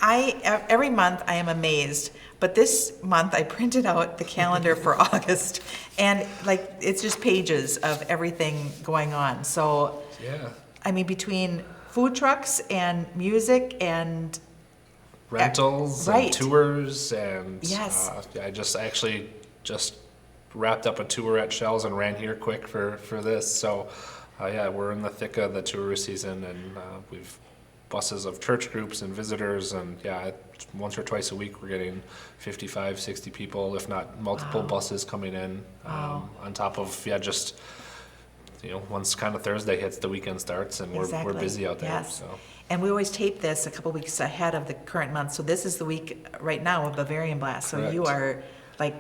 every month I am amazed, but this month I printed out the calendar for August, and like it's just pages of everything going on. So, Yeah. I mean, between food trucks and music and Rentals right. and tours and Yes. I just wrapped up a tour at Shell's and ran here quick for this. So yeah, we're in the thick of the tourist season, and we've buses of church groups and visitors, and yeah, once or twice a week we're getting 55, 60 people, if not multiple buses coming in, on top of just once kind of Thursday hits, the weekend starts, and we're Exactly. busy out there. Yes. So. And we always tape this a couple weeks ahead of the current month. So this is the week right now of Bavarian Blast. So you are Correct. like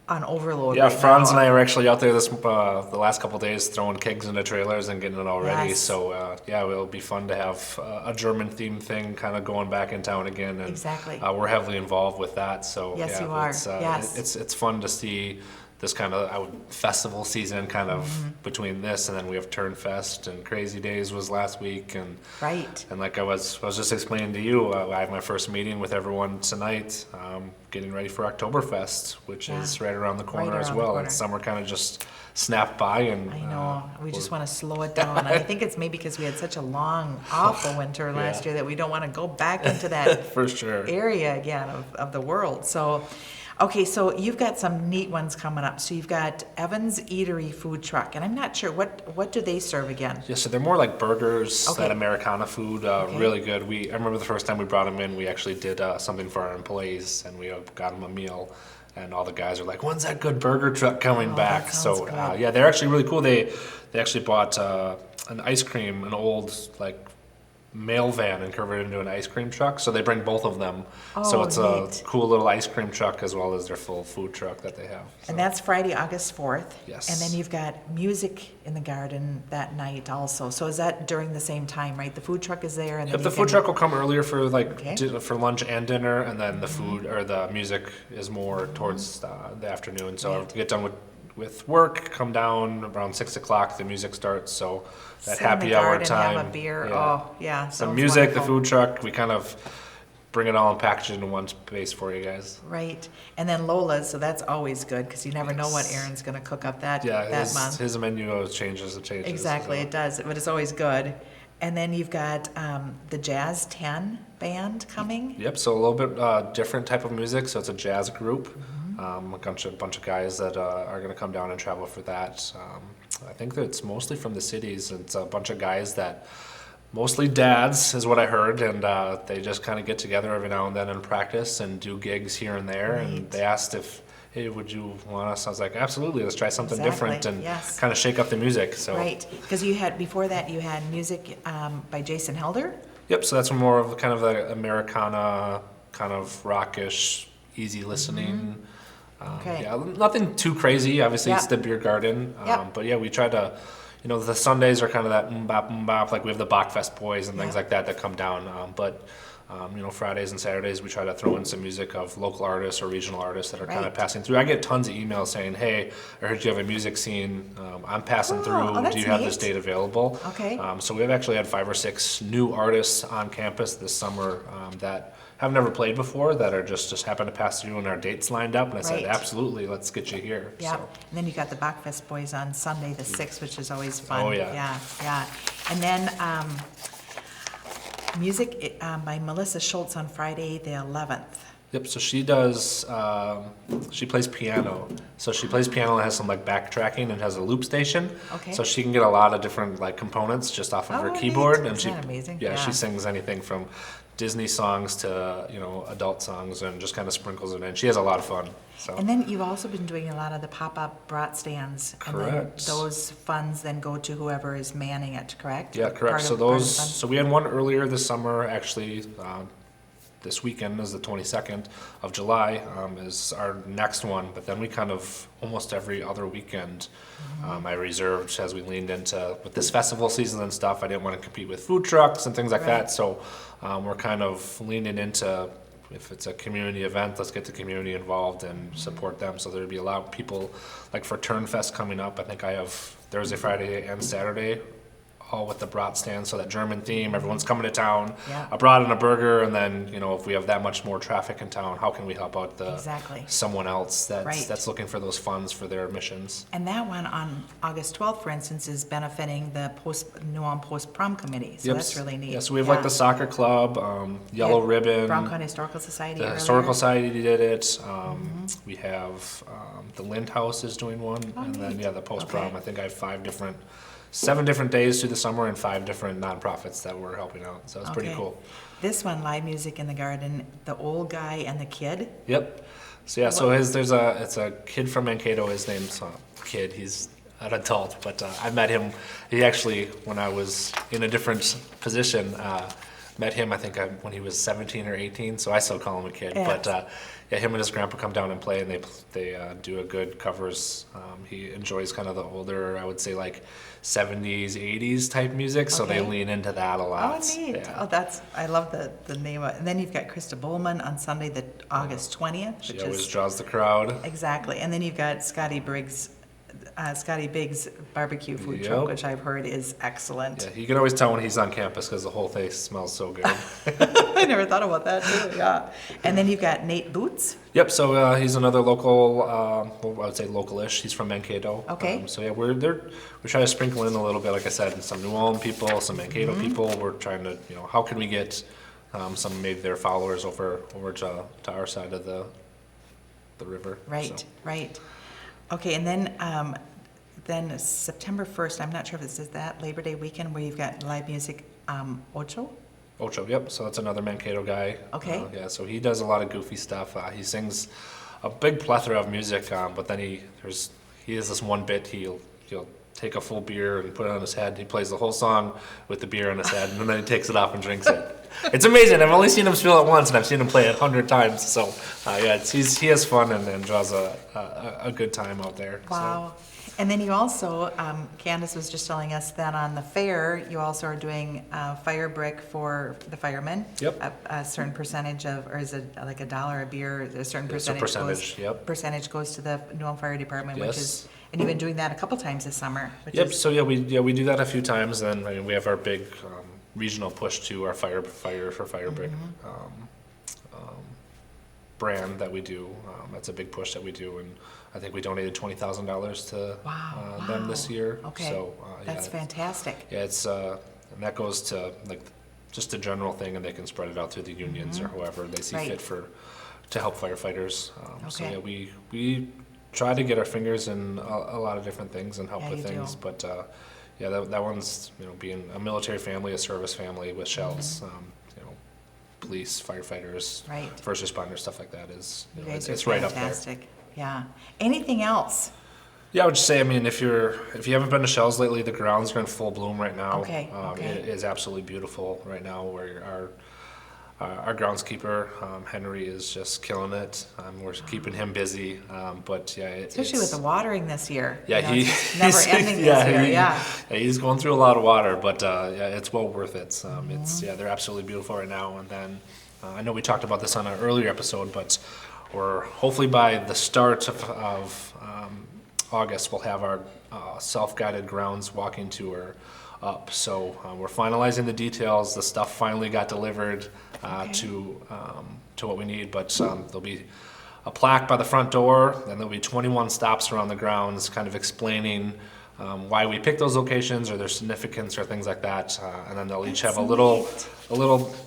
on overload. Yeah, right Franz now. and I were actually out there the last couple of days throwing kegs into trailers and getting it all ready. Yes. So yeah, it'll be fun to have a German themed thing kind of going back in town again. And Exactly. we're heavily involved with that. So Yes, yeah, you are. It's, Yes. it's fun to see this kind of festival season kind of between this, and then we have Turn Fest, and Crazy Days was last week, and Right. and like I was just explaining to you, I have my first meeting with everyone tonight, getting ready for Oktoberfest, which is right around the corner as around the well. corner. And summer kind of just snapped by, and I know. We just want to slow it down. And I think it's maybe because we had such a long, awful winter last year that we don't want to go back into that for sure. area again of the world. So, okay, so you've got some neat ones coming up. So you've got Evan's Eatery food truck, and I'm not sure what do they serve again? Yeah, so they're more like burgers, Okay. that Americana food, really good. I remember the first time we brought them in, we actually did something for our employees, and we got them a meal. And all the guys are like, "When's that good burger truck coming Oh, back?" that sounds So good. yeah, they're actually really cool. They actually bought an ice cream, an old like mail van, and converted it into an ice cream truck. So they bring both of them. So Oh, it's neat. a cool little ice cream truck as well as their full food truck that they have. So. And that's Friday, August 4th. Yes. And then you've got music in the garden that night also. So is that during the same time, right? The food truck is there and then Yep, the you food can- truck will come earlier for like Okay. for lunch and dinner, and then the food or the music is more towards the afternoon. So Right. I get done with work, come down around 6 o'clock. The music starts, so that Sit in happy the hour garden, time. have a beer. yeah. Oh, yeah. So sounds music, the wonderful. food truck, we kind of bring it all and package it in one space for you guys. Right. And then Lola's, so that's always good because you never know what Yes. Aaron's going to cook up that Yeah, month. his menu always changes. It changes. Exactly, so. it does, but it's always good. And then you've got the Jazz 10 band coming. Yep. So a little bit different type of music. So it's a jazz group. A bunch of guys that are going to come down and travel for that. I think that it's mostly from the cities. It's a bunch of guys that, mostly dads, is what I heard, and they just kind of get together every now and then and practice and do gigs here and there. And Right. they asked if, hey, would you want us? I was like, absolutely. Let's try something different Exactly, and yes. kind of shake up the music. So. Right, because you had, before that, you had music by Jason Helder. Yep, so that's more of kind of the Americana, kind of rockish, easy listening. Okay. Yeah, nothing too crazy. Obviously, it's Yep. the beer garden. Yep. But yeah, we try to, the Sundays are kind of that bop. Like we have the Bachfest boys and things Yeah. like that come down. But Fridays and Saturdays, we try to throw in some music of local artists or regional artists that are kind of Right. passing through. I get tons of emails saying, hey, I heard you have a music scene. I'm passing Oh, through. that's Do you have this neat. date available? Okay. So we've actually had 5 or 6 new artists on campus this summer that have never played before that are just happen to pass through and our dates lined up. And I said, Right. absolutely, let's get you here. Yeah, So, and then you got the Bachfest boys on Sunday, the 6th, which is always fun. Oh, yeah. Yeah. And then music by Melissa Schultz on Friday, the 11th. yep, so she does, she plays piano. So she plays piano and has some like backtracking and has a loop station. Okay. So she can get a lot of different like components just off of her Oh, keyboard. neat. And Isn't she, that amazing? Yeah, Yeah. she sings anything from Disney songs to, adult songs and just kind of sprinkles it in. She has a lot of fun. So. And then you've also been doing a lot of the pop-up brat stands. And then Correct. those funds then go to whoever is manning it, correct? Yeah, Part correct. of- So part of the those, fund? so we had one earlier this summer, actually, this weekend is the 22nd of July, is our next one, but then we kind of, almost every other weekend, I reserved as we leaned into, with this festival season and stuff, I didn't want to compete with food trucks and things like Right. that, so we're kind of leaning into, if it's a community event, let's get the community involved and support them. So there'd be a lot of people, like for Turn Fest coming up, I think I have Thursday, Friday, and Saturday, all with the brat stand, so that German theme, everyone's coming to town. Yeah. A brat and a burger, and then, if we have that much more traffic in town, how can we help out Exactly. someone else Right. that's looking for those funds for their missions? And that one on August 12th, for instance, is benefiting the New Ulm Post-Prom Committee, so Yep. that's really neat. Yeah, so we have like the soccer club, Yellow Yeah, Ribbon. Brown County Historical Society The earlier. Historical Society did it. We have the Lind House is doing one, and then neat. the post prom. Okay. I think I have 7 different days through the summer and 5 different nonprofits that we're helping out. So it's pretty Okay. cool. This one, Live Music in the Garden, the old guy and the kid. Yep. So yeah, so it's a kid from Mankato. His name's Kid. He's an adult, but I met him. He actually, when I was in a different position, met him, I think, when he was 17 or 18, so I still call him a kid. Yes. But yeah, him and his grandpa come down and play, and they do a good covers. He enjoys kind of the older, I would say, like 70s, 80s type music, so they Okay. lean into that a lot. Oh, neat. Yeah. Oh, I love the name of it. And then you've got Krista Bowman on Sunday, the August 20th, She which always is draws the crowd. exactly. And then you've got Scotty Biggs barbecue food Yep. truck, which I've heard is excellent. Yeah, you can always tell when he's on campus because the whole place smells so good. I never thought about that too. Yeah. And then you've got Nate Boots. Yep, so he's another local, well, I would say localish. He's from Mankato. Okay. So yeah, we're trying to sprinkle in a little bit, like I said, some New Ulm people, some Mankato Mm-hmm. people. We're trying to, how can we get some maybe their followers over to our side of the river. Right, So. right. Okay, and then September 1st, I'm not sure if is that Labor Day weekend where you've got live music, Ocho? Ocho, yep. So that's another Mankato guy. Okay. Yeah, so he does a lot of goofy stuff. He sings a big plethora of music, but then he has this one bit. He'll take a full beer and put it on his head. He plays the whole song with the beer on his head, and then he takes it off and drinks it. It's amazing. I've only seen him spill it once, and I've seen him play it 100 times. So yeah, he has fun and draws a good time out there. So. Wow. And then you also, Candace was just telling us that on the fair, you also are doing fire brick for the firemen. Yep. A certain percentage of, or is it like $1 a beer, a certain It's a percentage yep. percentage goes to the New Ulm Fire Department, which Yes. is, and you've been doing that a couple times this summer, which Yep. is, So yeah, we do that a few times. Then I mean, we have our big regional push to our fire brick brand that we do. That's a big push that we do, and I think we donated $20,000 to them this year. Okay. So that's yeah, fantastic. yeah, it's and that goes to like just a general thing, and they can spread it out through the unions or whoever they see Right. fit to help firefighters. So Okay. yeah, we try to get our fingers in a lot of different things and help Yeah, with you things, do. but yeah, that one's being a military family, a service family with shells. Police, firefighters, Right. first responders, stuff like that is You guys it's are right up there. fantastic. Yeah. Anything else? Yeah, I would just say, I mean, if you haven't been to Shells lately, the grounds are in full bloom right now. Okay, okay. It is absolutely beautiful right now. Where our groundskeeper Henry is just killing it. We're keeping him busy, but yeah, Especially with the watering this year. yeah, It's never ending this yeah, year. Yeah. he's going through a lot of water, but yeah, it's well worth it. Mm-hmm. They're absolutely beautiful right now. And then I know we talked about this on an earlier episode, but we're hopefully by the start of August we'll have our self-guided grounds walking tour up. So we're finalizing the details. The stuff finally got delivered to what we need, but there'll be a plaque by the front door, and there'll be 21 stops around the grounds, kind of explaining why we picked those locations or their significance or things like that. And then they'll each have a little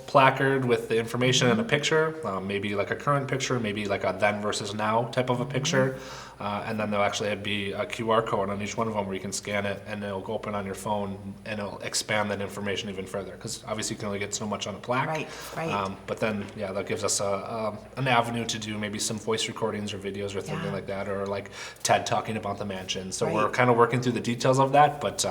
placard with the information and a picture, maybe like a current picture, maybe like a then versus now type of a picture. And then there'll actually be a QR code on each one of them where you can scan it, and it'll go open on your phone, and it'll expand that information even further. Because obviously you can only get so much on a plaque. Right. But then, yeah, that gives us an avenue to do maybe some voice recordings or videos or something Yeah. like that, or like Ted talking about the mansion. So we're Right. kind of working through the details of that, but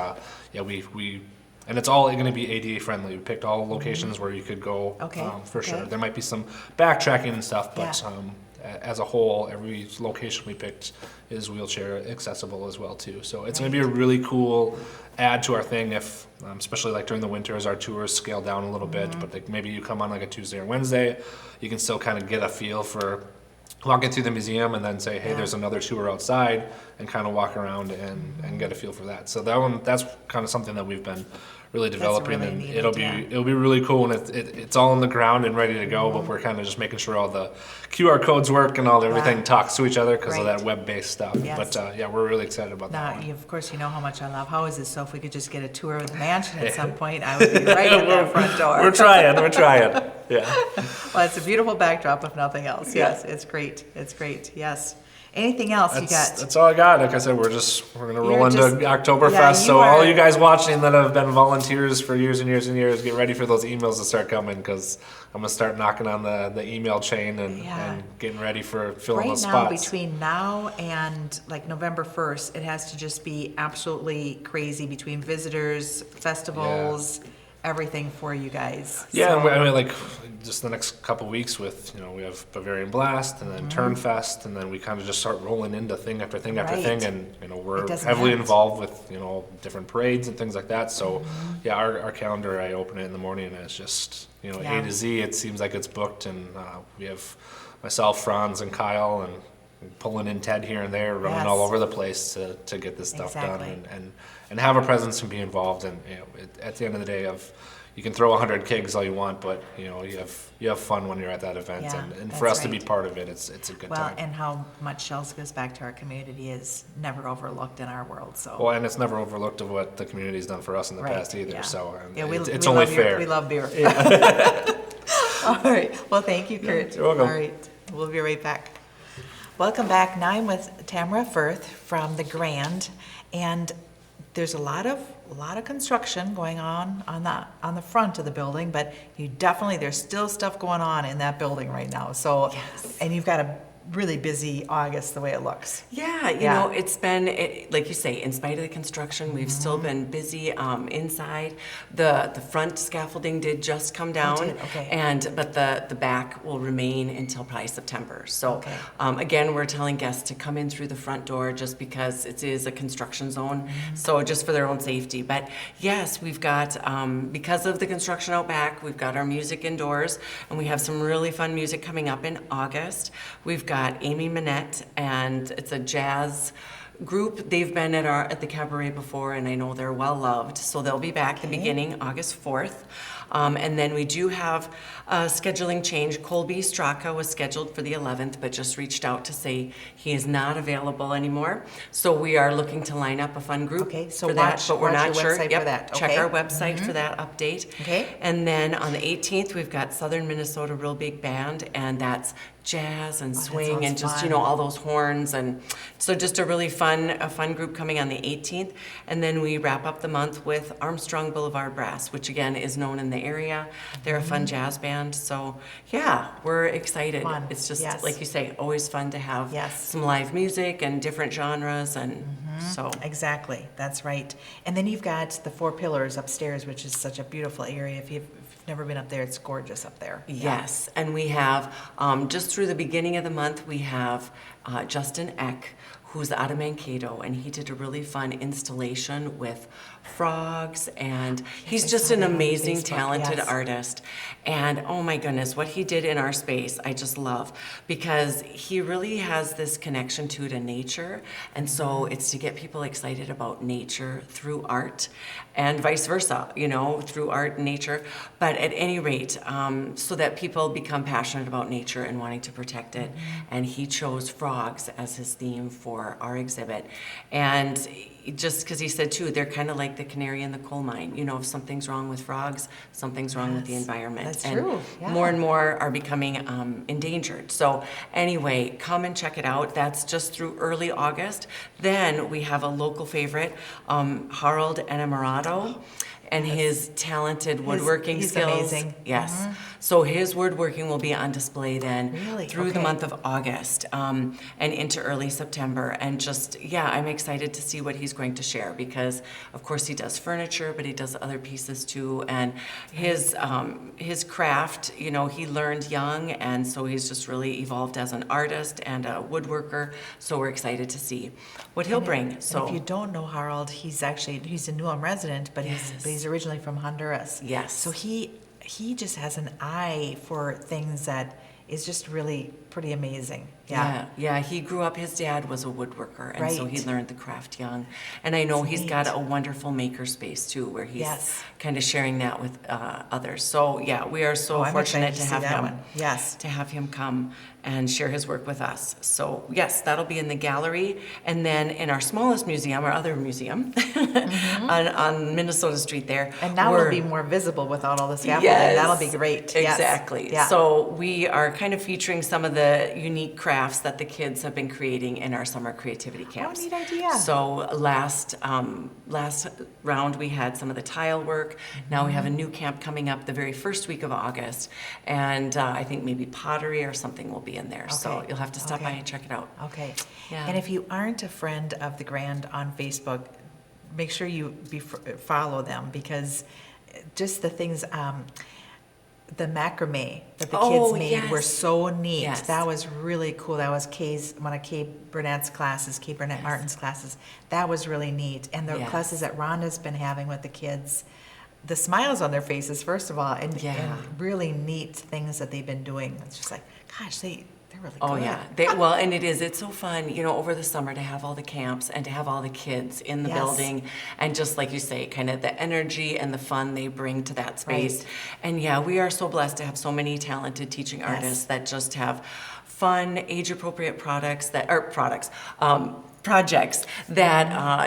yeah, we and it's all going to be ADA friendly. We picked all locations where you could go Okay, for sure. okay. There might be some backtracking and stuff, but Yeah. as a whole, every location we picked is wheelchair accessible as well too. So it's going to be a really cool add to our thing if, especially like during the winter as our tours scale down a little bit, but like maybe you come on like a Tuesday or Wednesday, you can still kind of get a feel for walking through the museum and then say, hey, Yeah. there's another tour outside, and kind of walk around and get a feel for that. So that's kind of something that we've been really developing, really and neat it'll idea. be really cool, and it's all on the ground and ready to go, but we're kind of just making sure all the QR codes work and everything Wow. talks to each other because of Right. that web-based stuff. Yes. But yeah, we're really excited about Now, that one. of course, you know how much I love houses, so if we could just get a tour of the mansion at some point, I would be right at that front door. We're trying. Yeah. Well, it's a beautiful backdrop, if nothing else. Yes, it's great. It's great. Yes. Anything else you got? That's all I got. Like I said, we're gonna roll You're into just- Oktoberfest. yeah, So you all are- you guys watching that have been volunteers for years and years and years, get ready for those emails to start coming, because I'm gonna start knocking on the email chain and getting ready for filling Right those now, spots. between now and like November 1st, it has to just be absolutely crazy between visitors, festivals, everything for you guys. Yeah, So- and I mean, like, just the next couple weeks with, we have Bavarian Blast and then Turn Fest, and then we kind of just start rolling into thing after thing after Right. thing, and, we're It doesn't heavily end. involved with, different parades and things like that. So, yeah, our calendar, I open it in the morning and it's just, Yeah. A to Z, it seems like it's booked, and we have myself, Franz, and Kyle, and pulling in Ted here and there, running Yes. all over the place to get this stuff Exactly. done and have a presence and be involved. And at the end of the day, you can throw 100 kegs all you want, but you have fun when you're at that event. Yeah, and that's for us to be right. part of it, it's a good Well, time. and how much Shells gives back to our community is never overlooked in our world, so. Well, and it's never overlooked of what the community's done for us in the Right, past either. yeah. So Yeah, we it's we only love beer. fair. We love beer. All right, well, thank you, Kurt. You're welcome. All right, we'll be right back. Welcome back. Now I'm with Tamara Firth from the Grand, and there's a lot of construction going on the front of the building, but there's still stuff going on in that building right now. So, Yes. and you've got a really busy August the way it looks. Yeah, you Yeah. know, it's been, like you say, in spite of the construction, we've still been busy inside. The front scaffolding did just come down. did, okay. But the back will remain until probably September. So, Okay. again, we're telling guests to come in through the front door just because it is a construction zone, so just for their own safety. But yes, we've got, because of the construction out back, we've got our music indoors, and we have some really fun music coming up in August. We've got Amy Manette, and it's a jazz group. They've been at the cabaret before, and I know they're well loved, so they'll be back the beginning August 4th. And then we do have a scheduling change. Colby Straka was scheduled for the 11th, but just reached out to say he is not available anymore. So we are looking to line up a fun group Okay, so for that, watch- but we're watch not your sure. website for Yep, that, check okay? our website for that update. Okay. And then on the 18th, we've got Southern Minnesota Real Big Band, and that's jazz and that swing and sounds just, fun. all those horns. And so just a fun group coming on the 18th. And then we wrap up the month with Armstrong Boulevard Brass, which again is known in the area. They're a fun jazz band. So yeah, we're excited. Fun, It's just, yes. like you say, always fun to have Yes. some live music and different genres. And so, Exactly, that's right. And then you've got the Four Pillars upstairs, which is such a beautiful area. If you've never been up there, it's gorgeous up there. Yeah. yes, and we have, just through the beginning of the month, we have Justin Eck, who's out of Mankato, and he did a really fun installation with frogs, and he's I just saw an that on amazing, Facebook, talented yes. artist. And oh my goodness, what he did in our space, I just love, because he really has this connection to nature, and so it's to get people excited about nature through art, and vice versa, through art and nature. But at any rate, so that people become passionate about nature and wanting to protect it. And he chose frogs as his theme for our exhibit. And just because he said too, they're kind of like the canary in the coal mine. If something's wrong with frogs, something's wrong with the Yes, environment. that's and true, yeah. more and more are becoming endangered. So anyway, come and check it out. That's just through early August. Then we have a local favorite, Harold Enamorado, and his talented woodworking he's skills. amazing. Yes. So his woodworking will be on display then Really? through the Okay. month of August and into early September. And just, yeah, I'm excited to see what he's going to share because, of course, he does furniture, but he does other pieces too. And his craft, he learned young, and so he's just really evolved as an artist and a woodworker. So we're excited to see what he'll bring. And So if you don't know Harold, he's a New Ulm resident, but he's originally from Honduras. Yes. So he just has an eye for things that is just really pretty amazing. Yeah. He grew up, his dad was a woodworker, and so he Right. learned the craft young. And I know That's he's neat. got a wonderful maker space too, where he's Yes. kind of sharing that with others. So yeah, we are so Oh, I'm fortunate excited to to see have that him. one. Yes. To have him come and share his work with us. So yes, that'll be in the gallery, and then in our smallest museum, our other museum, on Minnesota Street there. And now we'll we're- be more visible without all the scaffolding. Yes, That'll be great. Yes. Exactly. Yeah. So we are kind of featuring some of the unique crafts that the kids have been creating in our summer creativity camps. neat idea. So last round we had some of the tile work. Now we have a new camp coming up the very first week of August, and I think maybe pottery or something will be in there. So Okay. you'll have to stop by Okay. and check it out. Okay. Yeah. And if you aren't a friend of the Grand on Facebook, make sure you follow them because just the things, the macrame that the Oh, kids made were yes. so neat. Yes. That was really cool. That was one of Kay Burnett's classes, Kay Burnett Martin's classes. That was really neat. And the Yes. classes that Rhonda's been having with the kids, the smiles on their faces, first of all, and really neat things that they've been doing. It's just like, gosh, they're really Oh good. yeah, well, and it's so fun, over the summer to have all the camps and to have all the kids in the Yes. building, and just like you say, kind of the energy and the fun they bring to that space. Right. And yeah, we are so blessed to have so many talented teaching artists that just have fun, age-appropriate projects that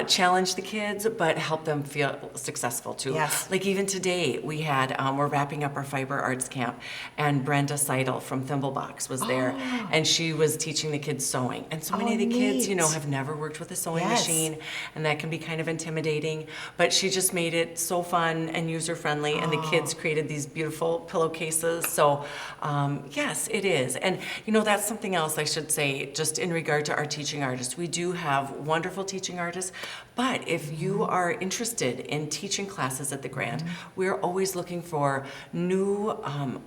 challenge the kids but help them feel successful too. Yes. Like even today, we had, we're wrapping up our fiber arts camp, and Brenda Seidel from Thimblebox was there, and she was teaching the kids sewing. And so many of the kids, neat. have never worked with a sewing Yes. machine, and that can be kind of intimidating, but she just made it so fun and user-friendly, and the kids created these beautiful pillowcases. So, yes, it is. And, that's something else I should say, just in regard to our teaching artists. We do have wonderful teaching artists, but if you are interested in teaching classes at the Grant, we're always looking for new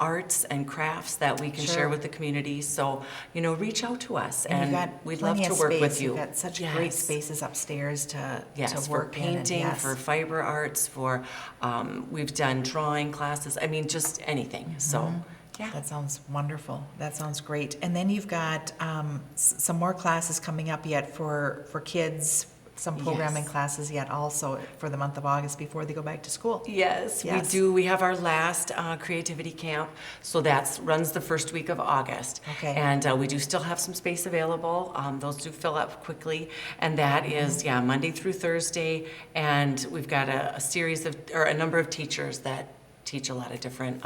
arts and crafts that we can share with the community. So, reach out to us, And you've and got we'd love plenty to of work space. with you. You've got such great spaces upstairs to Yes, for work in. And painting, yes. for fiber arts, for we've done drawing classes. I mean, just anything. So, yeah. That sounds wonderful. That sounds great. And then you've got some more classes coming up yet for kids, some programming Yes. classes yet also for the month of August before they go back to school. Yes, Yes. we do. We have our last creativity camp, so that runs the first week of August. Okay. And we do still have some space available. Those do fill up quickly, and that is Monday through Thursday. And we've got a number of teachers that teach a lot of different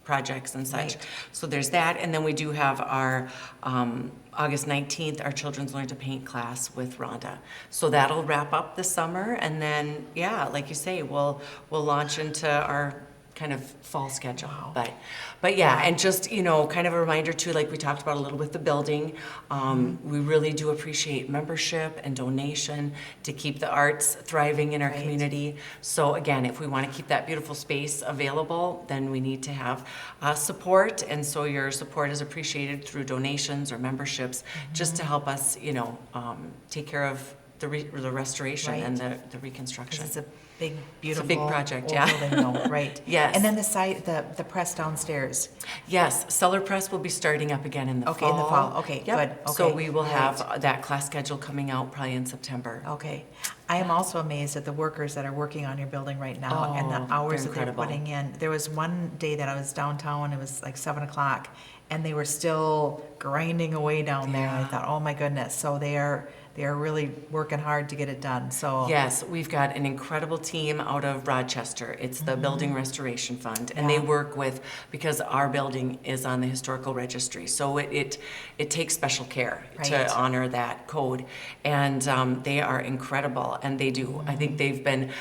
projects and such. Right. So there's that, and then we do have our August 19th, our Children's Learn to Paint class with Rhonda. So that'll wrap up the summer, and then, like you say, we'll launch into our kind of fall schedule. But yeah, and just, kind of a reminder too, like we talked about a little with the building, we really do appreciate membership and donation to keep the arts thriving in our community. So again, if we want to keep that beautiful space available, then we need to have support, and so your support is appreciated through donations or memberships, just to help us, take care of the restoration and the reconstruction. It's a big, beautiful. big project, old yeah. building though, right. Yes. And then the press downstairs. Yes, Cellar Press will be starting up again in the fall. Okay, in the fall. Okay, Yep. good. So Okay, we will right. have that class schedule coming out probably in September. Okay. I am also amazed at the workers that are working on your building right now and Oh, the hours they're that they're incredible. putting in. There was one day that I was downtown, it was like 7:00, and they were still grinding away down there. I Yeah. thought, oh my goodness. So they are really working hard to get it done, so. Yes, we've got an incredible team out of Rochester. It's the Building Restoration Fund, and they Yeah. work with, because our building is on the historical registry, so it takes special care Right. to honor that code. And they are incredible, and they do. I think they've been,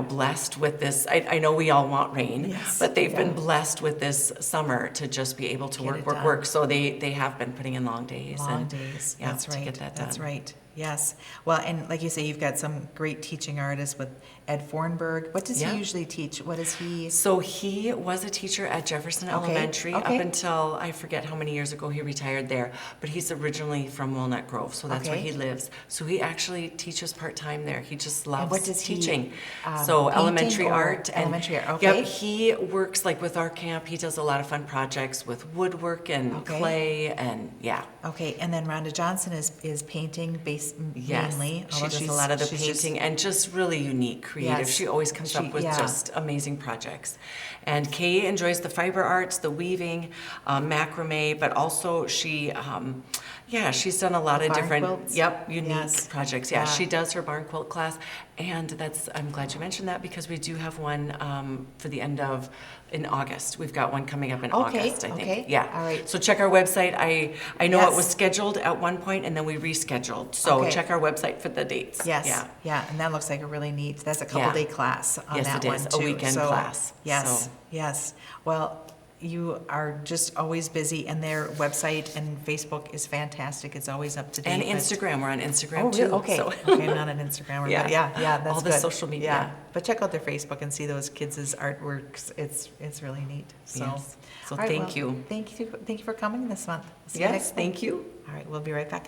blessed with this. I know we all want rain, Yes, but they've been yeah. blessed with this summer to just be able to Get it done. work. So they have been putting in long days. Long and, days, yeah, that's to right. get that That's done. right, yes. Well, and like you say, you've got some great teaching artists with Ed Fornberg. What does Yeah. he usually teach? What is he? So he was a teacher at Jefferson Okay, Elementary okay. up until, I forget how many years ago he retired there, but he's originally from Walnut Grove, so that's where Okay. he lives. So he actually teaches part-time there. He just And loves what does he, teaching. painting So elementary or art. elementary art, okay. Yep, he works like with our camp. He does a lot of fun projects with woodwork and Okay. clay and yeah. Okay, and then Rhonda Johnson is painting Yes, mainly. she although does a she's- lot of the she's just- painting and just really unique, creative. Yes. She always comes up with yeah. just amazing projects. And Kay enjoys the fiber arts, the weaving, macrame, but also she's done a lot of Barn different, quilts? unique Yes. projects. Yeah, Yeah. she does her barn quilt class, and I'm glad you mentioned that because we do have one for the end of in August. We've got one coming up in Okay, August, I think. okay, Yeah. all right. So check our website. I know it Yes. was scheduled at one point and then we rescheduled. So Okay. check our website for the dates. Yes, Yeah. yeah, and that looks like a really neat, that's a Yeah. couple day class on Yes, that it one is, too. a weekend So, class, Yes, so. yes. Well, you are just always busy, and their website and Facebook is fantastic. It's always up to date. And but- Instagram, we're on Instagram Oh, too. really? Okay. so- Okay, I'm not an Instagrammer, Yeah. but yeah, that's All the good. social media. Yeah, but check out their Facebook and see those kids' artworks. It's really neat. So, Yes. So all right, thank well, you. Thank you for coming this month. See you Yes, next month. thank you. All right, we'll be right back.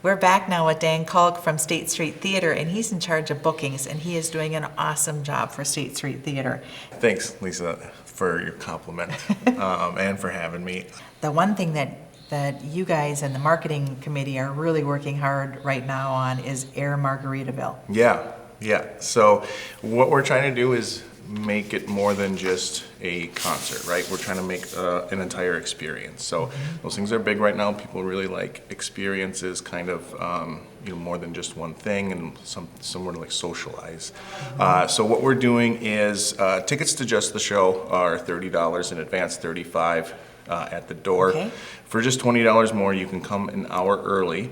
We're back now with Dan Kalk from State Street Theater, and he's in charge of bookings, and he is doing an awesome job for State Street Theater. Thanks, Lisa, for your compliment and for having me. The one thing that you guys and the marketing committee are really working hard right now on is Air Margaritaville. Yeah. So what we're trying to do is make it more than just a concert, right? We're trying to make an entire experience. So those things are big right now. People really like experiences, kind of, more than just one thing, and somewhere to like socialize. So what we're doing is tickets to just the show are $30 in advance, $35 at the door. Okay. For just $20 more, you can come an hour early,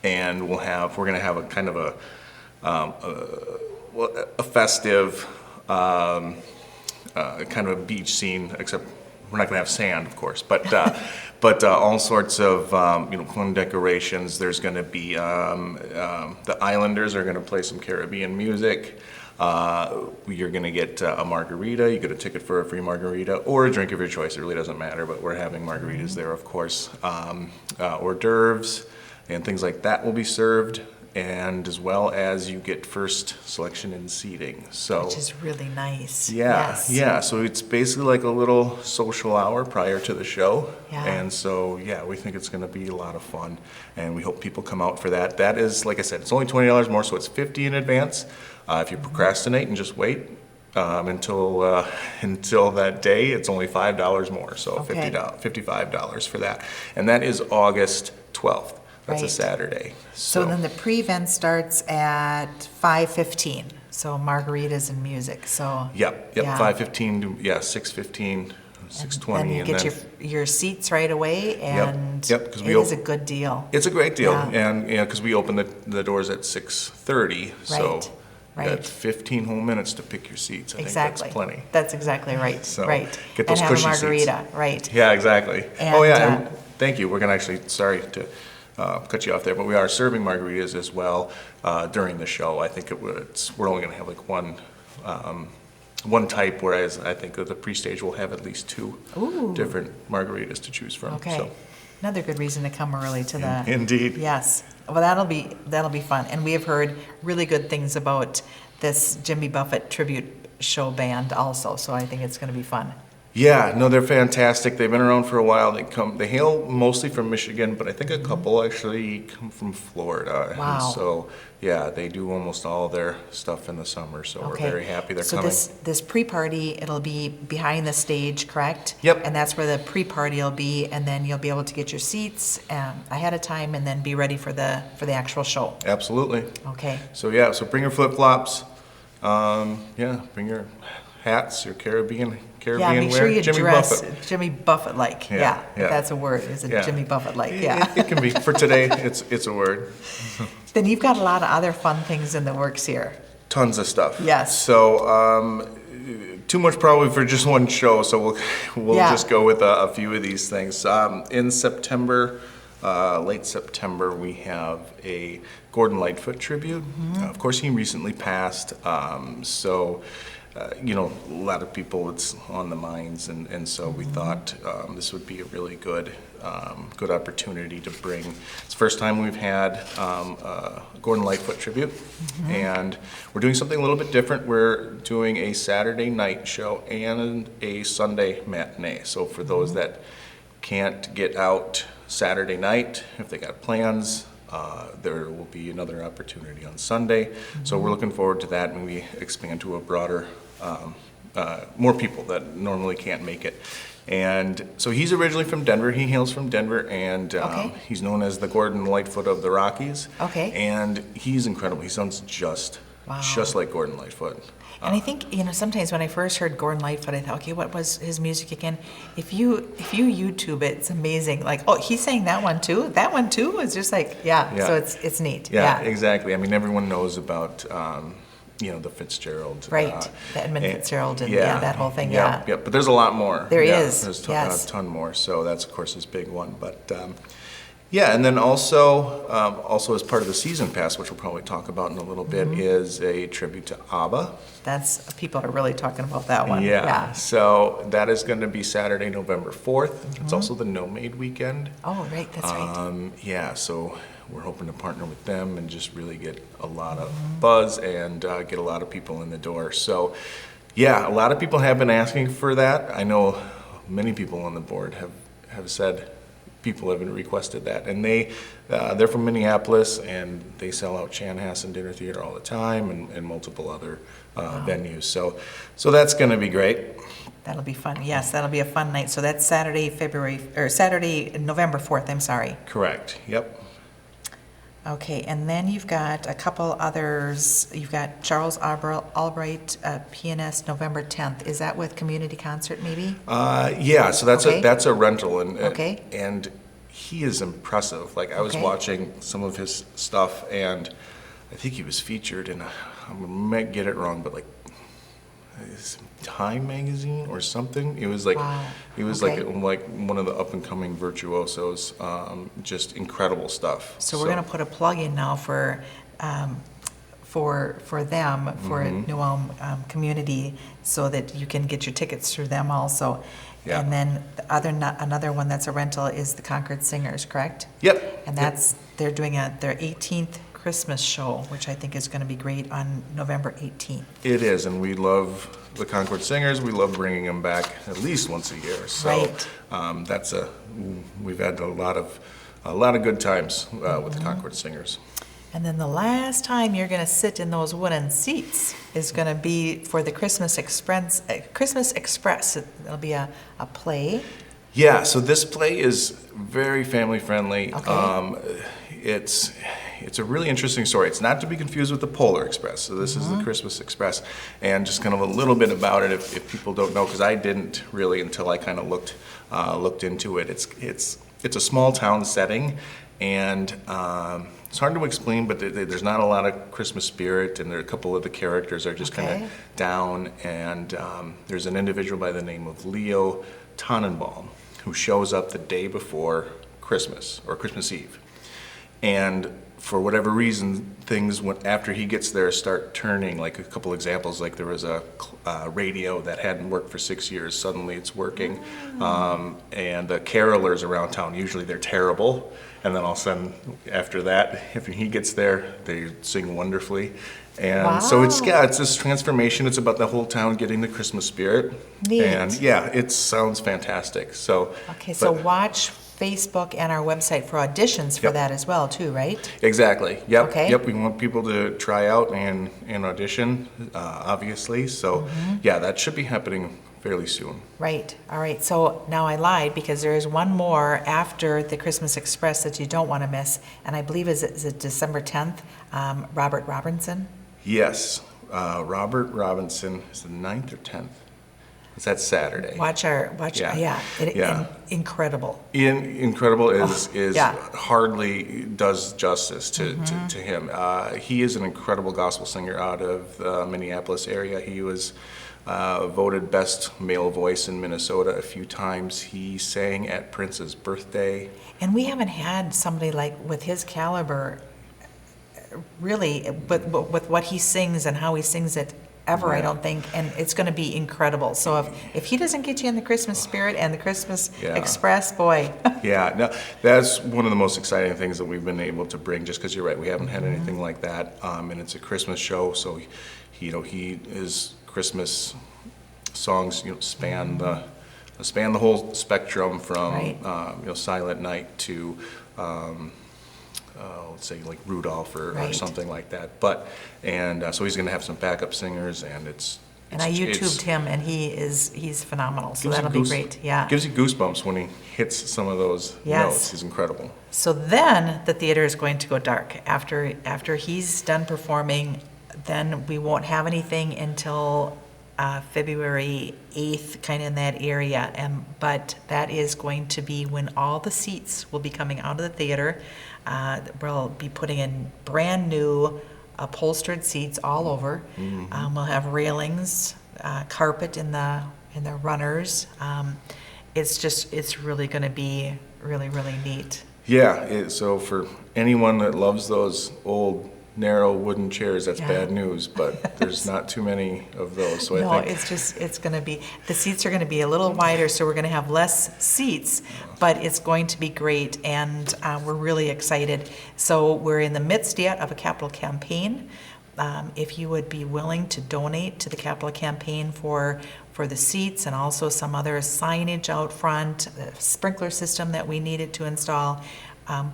and we're gonna have a kind of a festive kind of a beach scene, except we're not gonna have sand, of course, but all sorts of fun decorations. There's gonna be the Islanders are gonna play some Caribbean music. You're gonna get a margarita. You get a ticket for a free margarita or a drink of your choice. It really doesn't matter, but we're having margaritas there, of course. Hors d'oeuvres and things like that will be served, and as well as you get first selection in seating. So Which is really nice. yeah, Yes. yeah. So it's basically like a little social hour prior to the show. Yeah. And so, yeah, we think it's going to be a lot of fun, and we hope people come out for that. That is, like I said, it's only $20 more, so it's $50 in advance. If you procrastinate and just wait until that day, it's only $5 more, so Okay. $55 for that. And that is August 12th. That's a Right. Saturday. So then the pre-event starts at 5:15, so margaritas and music, so. Yep, Yeah. 5:15 to 6:15, 6:20, Then you and get then your seats right away, and yep, 'cause we it is a op- good deal. it's a great deal, Yeah. and because we open the doors at 6:30, so you right. got 15 whole minutes to pick your seats. I Exactly. think that's plenty. That's exactly right, So, right. get those and have a cushy seats. margarita, right. Yeah, exactly. And, Oh yeah, and thank you. We're gonna actually, sorry to cut you off there, but we are serving margaritas as well during the show. I think we're only gonna have like one type, whereas I think that the pre-stage will have at least two Ooh. different margaritas to choose from. Okay. So, Another good reason to come early to the. Indeed. Yes. Well, that'll be fun. And we have heard really good things about this Jimmy Buffett tribute show band also, so I think it's going to be fun. yeah, no, they're fantastic. They've been around for a while. They hail mostly from Michigan, but I think a couple actually come from Florida. And Wow. so, yeah, they do almost all their stuff in the summer, so we're Okay. very happy they're so coming. this pre-party, it'll be behind the stage, correct? Yep. And that's where the pre-party will be, and then you'll be able to get your seats ahead of time, and then be ready for the actual show. Absolutely. Okay. So yeah, so bring your flip-flops. Bring your hats, your Caribbean Yeah, make wear. sure you Jimmy dress Buffett. Jimmy Buffett-like. Yeah, Yeah, yeah. if that's a word. Is it Yeah. Jimmy Buffett-like? It- Yeah. It can be. For today, it's a word. Then you've got a lot of other fun things in the works here. Tons of stuff. Yes. So, too much probably for just one show, so we'll Yeah. just go with a few of these things. In September, late September, we have a Gordon Lightfoot tribute. Of course, he recently passed, so a lot of people, it's on the minds, and so we thought this would be a really good opportunity to bring. It's the first time we've had a Gordon Lightfoot tribute, and we're doing something a little bit different. We're doing a Saturday night show and a Sunday matinee. So for those that can't get out Saturday night, if they got plans, there will be another opportunity on Sunday. So we're looking forward to that, and we expand to a broader, more people that normally can't make it. And so he's originally from Denver. He hails from Denver, and Okay. he's known as the Gordon Lightfoot of the Rockies. Okay. And he's incredible. He sounds just like Gordon Lightfoot. And I think, sometimes when I first heard Gordon Lightfoot, I thought, okay, what was his music again? If you YouTube it, it's amazing. Like, oh, he sang that one too? That one too? It's just like, Yeah. so it's neat. Yeah, exactly. I mean, everyone knows about the Fitzgerald. Right, the Edmund and- Fitzgerald and that whole thing, yeah. Yep, but there's a lot more. There Yeah, is, There's yes. a ton more, so that's, of course, his big one. But, yeah, and then also as part of the season pass, which we'll probably talk about in a little bit, is a tribute to ABBA. People are really talking about that one. Yeah, so that is going to be Saturday, November 4th. It's also the No Maid weekend. Oh, right, that's right. Yeah, so we're hoping to partner with them and just really get a lot of buzz and get a lot of people in the door. So, yeah, a lot of people have been asking for that. I know many people on the board have said people have requested that, and they're from Minneapolis, and they sell out Chanhassen Dinner Theater all the time and multiple other venues. So that's going to be great. That'll be fun. Yes, that'll be a fun night. So that's Saturday, November 4th, I'm sorry. Correct. Yep. Okay, and then you've got a couple others. You've got Charles Albright, pianist, November 10th. Is that with community concert maybe? Yeah. So Okay. that's a rental, and Okay. and he is impressive. Like I was Okay. watching some of his stuff, and I think he was featured in I might get it wrong, but like Time magazine or something. It was like Wow. he was Okay. like one of the up and coming virtuosos. Just incredible stuff. So we're going to put a plug in now for them, for New Ulm community, so that you can get your tickets through them also. Yeah. And then another one that's a rental is the Concord Singers, correct? Yep. And they're doing their 18th Christmas show, which I think is going to be great on November 18th. It is, and we love the Concord Singers. We love bringing them back at least once a year. So Right. we've had a lot of good times with the Concord Singers. And then the last time you're going to sit in those wooden seats is going to be for the Christmas Express. It'll be a play. Yeah, so this play is very family friendly. Okay. It's a really interesting story. It's not to be confused with the Polar Express. So this is the Christmas Express, and just kind of a little bit about it if people don't know, because I didn't really until I kind of looked into it. It's a small town setting, and it's hard to explain, but there's not a lot of Christmas spirit, and there are a couple of the characters are just kind Okay. of down, and there's an individual by the name of Leo Tannenbaum who shows up the day before Christmas or Christmas Eve. And for whatever reason, things after he gets there start turning. Like a couple examples, like there was a radio that hadn't worked for 6 years. Suddenly it's working. And the carolers around town, usually they're terrible. And then all of a sudden, after that, if he gets there, they sing wonderfully. And so it's this transformation. It's about the whole town getting the Christmas spirit. Neat. And yeah, it sounds fantastic. So Okay, so but- watch Facebook and our website for auditions for Yep. that as well, too, right? Exactly. Yep. Okay. Yep. We want people to try out and audition, obviously. So, yeah, that should be happening fairly soon. Right. All right. So now I lied, because there is one more after the Christmas Express that you don't want to miss, and I believe is it December 10th. Robert Robinson. Yes. Robert Robinson is the 9th or 10th. It's that Saturday. Yeah. Incredible. Incredible is Yeah. hardly does justice to him. He is an incredible gospel singer out of the Minneapolis area. He was voted best male voice in Minnesota a few times. He sang at Prince's birthday. And we haven't had somebody like with his caliber, really, but with what he sings and how he sings it ever, I don't think, and it's going to be incredible. So if he doesn't get you in the Christmas spirit and the Christmas Yeah. Express, boy. Yeah, no, that's one of the most exciting things that we've been able to bring, just because you're right, we haven't had anything like that. And it's a Christmas show, so his Christmas songs span the whole spectrum from Right. Silent Night to let's say like Rudolph or Right. something like that. But so he's going to have some backup singers, and And I YouTubed him, and he's phenomenal, so gives you that'll be great, yeah. Gives you goosebumps when he hits some of those Yes. notes. He's incredible. So then the theater is going to go dark. After he's done performing, then we won't have anything until February 8th, kind of in that area. But that is going to be when all the seats will be coming out of the theater. We'll be putting in brand new upholstered seats all over. We'll have railings, carpet in the runners. It's really going to be really, really neat. Yeah, so for anyone that loves those old narrow wooden chairs, that's Yeah. bad news, but there's not too many of those, so No, I think. it's going to be, the seats are going to be a little wider, so we're going to have less seats, but it's going to be great, and we're really excited. So we're in the midst yet of a capital campaign. If you would be willing to donate to the capital campaign for the seats and also some other signage out front, the sprinkler system that we needed to install,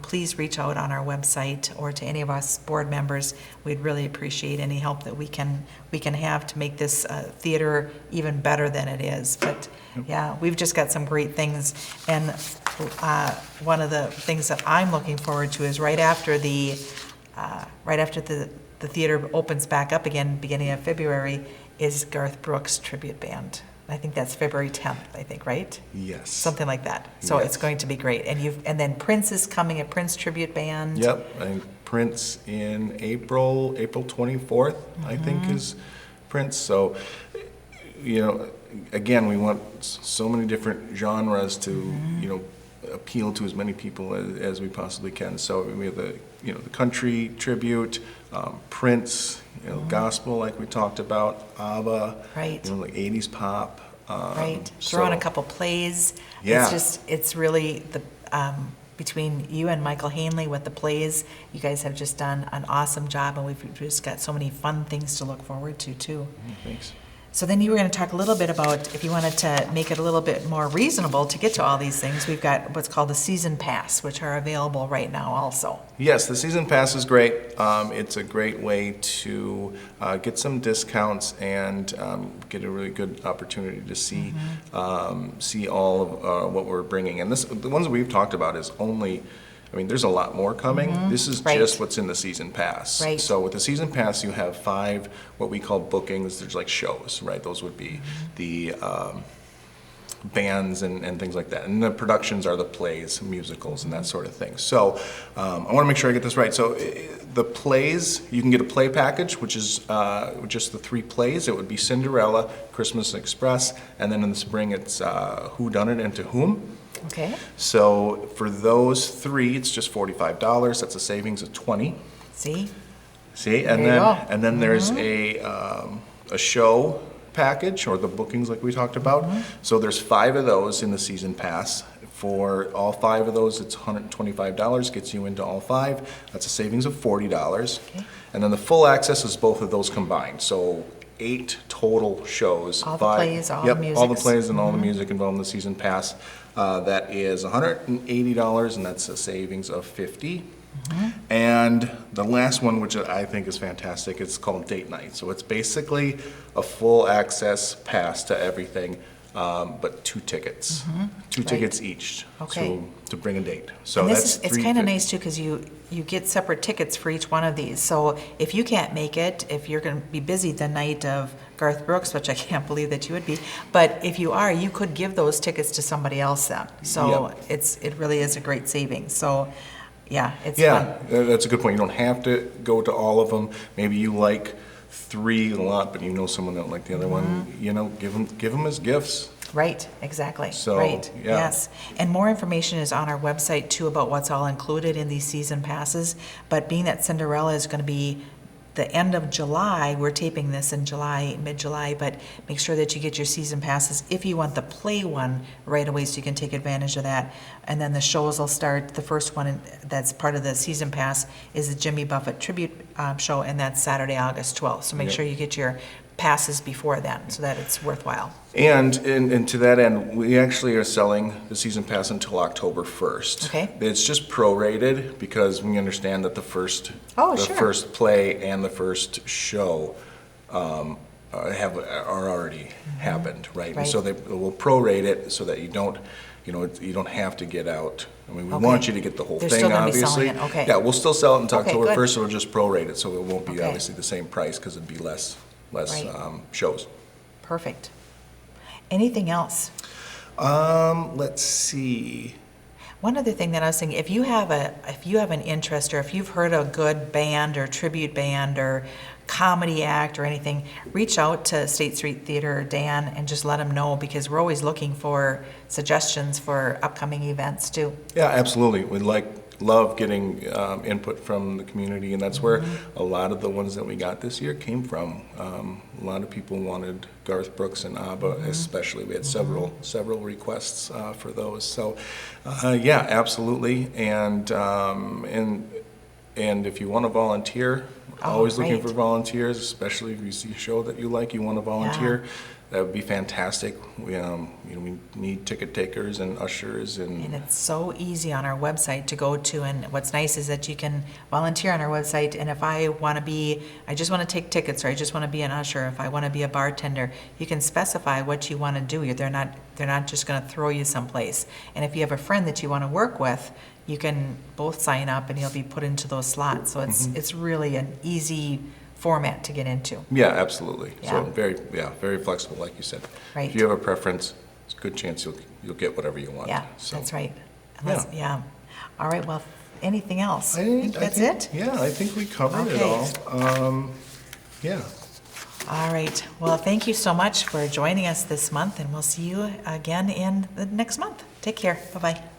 please reach out on our website or to any of us board members. We'd really appreciate any help that we can have to make this theater even better than it is. But yeah, we've just got some great things. And one of the things that I'm looking forward to is right after the theater opens back up again, beginning of February, is Garth Brooks Tribute Band. I think that's February 10th, I think, right? Yes. Something like that. So Yes. it's going to be great. And then Prince is coming, a Prince Tribute Band. Yep, I think Prince in April 24th, I think is Prince. So, again, we want so many different genres to, appeal to as many people as we possibly can. So we have the country tribute, Prince, gospel like we talked about, ABBA, Right. like 80s pop. Right. Throw in a couple plays. Yeah. It's really between you and Michael Hanley with the plays, you guys have just done an awesome job, and we've just got so many fun things to look forward to, too. Thanks. So then you were going to talk a little bit about, if you wanted to make it a little bit more reasonable to get to all these things, we've got what's called the season pass, which are available right now also. Yes, the season pass is great. It's a great way to get some discounts and get a really good opportunity to see see all of what we're bringing. And the ones that we've talked about is only, there's a lot more coming. This is Right. just what's in the season pass. Right. So with the season pass, you have 5 what we call bookings. There's like shows, right? Those would be the bands and things like that. And the productions are the plays, musicals, and that sort of thing. So I want to make sure I get this right. So the plays, you can get a play package, which is just the 3 plays. It would be Cinderella, Christmas Express, and then in the spring it's Who Done It and To Whom. Okay. So for those 3, it's just $45. That's a savings of $20. See? See, There you go. and then there's a show package, or the bookings like we talked about. So there's 5 of those in the season pass. For all 5 of those, it's $125, gets you into all 5. That's a savings of $40. Okay. And then the full access is both of those combined. So 8 total shows. All the plays, all the Yep, all the musics. plays and all the music involved in the season pass. That is $180, and that's a savings of $50. And the last one, which I think is fantastic, it's called Date Night. So it's basically a full access pass to everything, but 2 tickets. 2 tickets each Okay. to bring a date. So And that's it's kind of nice too, because you get separate tickets for each one of these. So if you can't make it, if you're going to be busy the night of Garth Brooks, which I can't believe that you would be, but if you are, you could give those tickets to somebody else then. So it really is a great savings. So yeah, it's fun. Yeah, that's a good point. You don't have to go to all of them. Maybe you like 3 a lot, but you know someone that don't like the other one. Give them as gifts. Right, exactly. So, Right, yeah. yes. And more information is on our website too about what's all included in these season passes. But being that Cinderella is going to be the end of July, we're taping this in July, mid-July, but make sure that you get your season passes if you want the play one right away so you can take advantage of that. And then the shows will start, the first one that's part of the season pass is the Jimmy Buffett Tribute Show, and that's Saturday, August 12th. So make sure you get your passes before then so that it's worthwhile. And to that end, we actually are selling the season pass until October 1st. Okay. It's just prorated because we understand that the first play and the first show are already happened, right? Right. So we'll prorate it so that you don't have to get out. We want you to get the whole They're thing, still gonna be obviously. selling it, okay. Yeah, we'll still sell it until Okay, October good. 1st, so we'll just prorate it, so it won't be Okay. obviously the same price because it'd be less Right. shows. Perfect. Anything else? Let's see. One other thing that I was thinking, if you have an interest, or if you've heard a good band or tribute band or comedy act or anything, reach out to State Street Theater or Dan and just let them know, because we're always looking for suggestions for upcoming events too. Yeah, absolutely. We love getting input from the community, and that's where a lot of the ones that we got this year came from. A lot of people wanted Garth Brooks and ABBA, especially. We had several requests for those. So, yeah, absolutely. And if you want to volunteer, always looking great. for volunteers, especially if you see a show that you like, you want to volunteer. That would be fantastic. We need ticket takers and ushers, And it's so easy on our website to go to, and what's nice is that you can volunteer on our website, and if I just want to take tickets, or I just want to be an usher, if I want to be a bartender, you can specify what you want to do. They're not just going to throw you someplace. And if you have a friend that you want to work with, you can both sign up and you'll be put into those slots. So it's really an easy format to get into. Yeah, absolutely. So Yeah. very flexible, like you said. Right. If you have a preference, it's a good chance you'll get whatever you want. Yeah, So, that's right. All right, well, anything else? I think that's it? Yeah, I think we covered it Okay. all. Yeah. All right, well, thank you so much for joining us this month, and we'll see you again in the next month. Take care, bye-bye.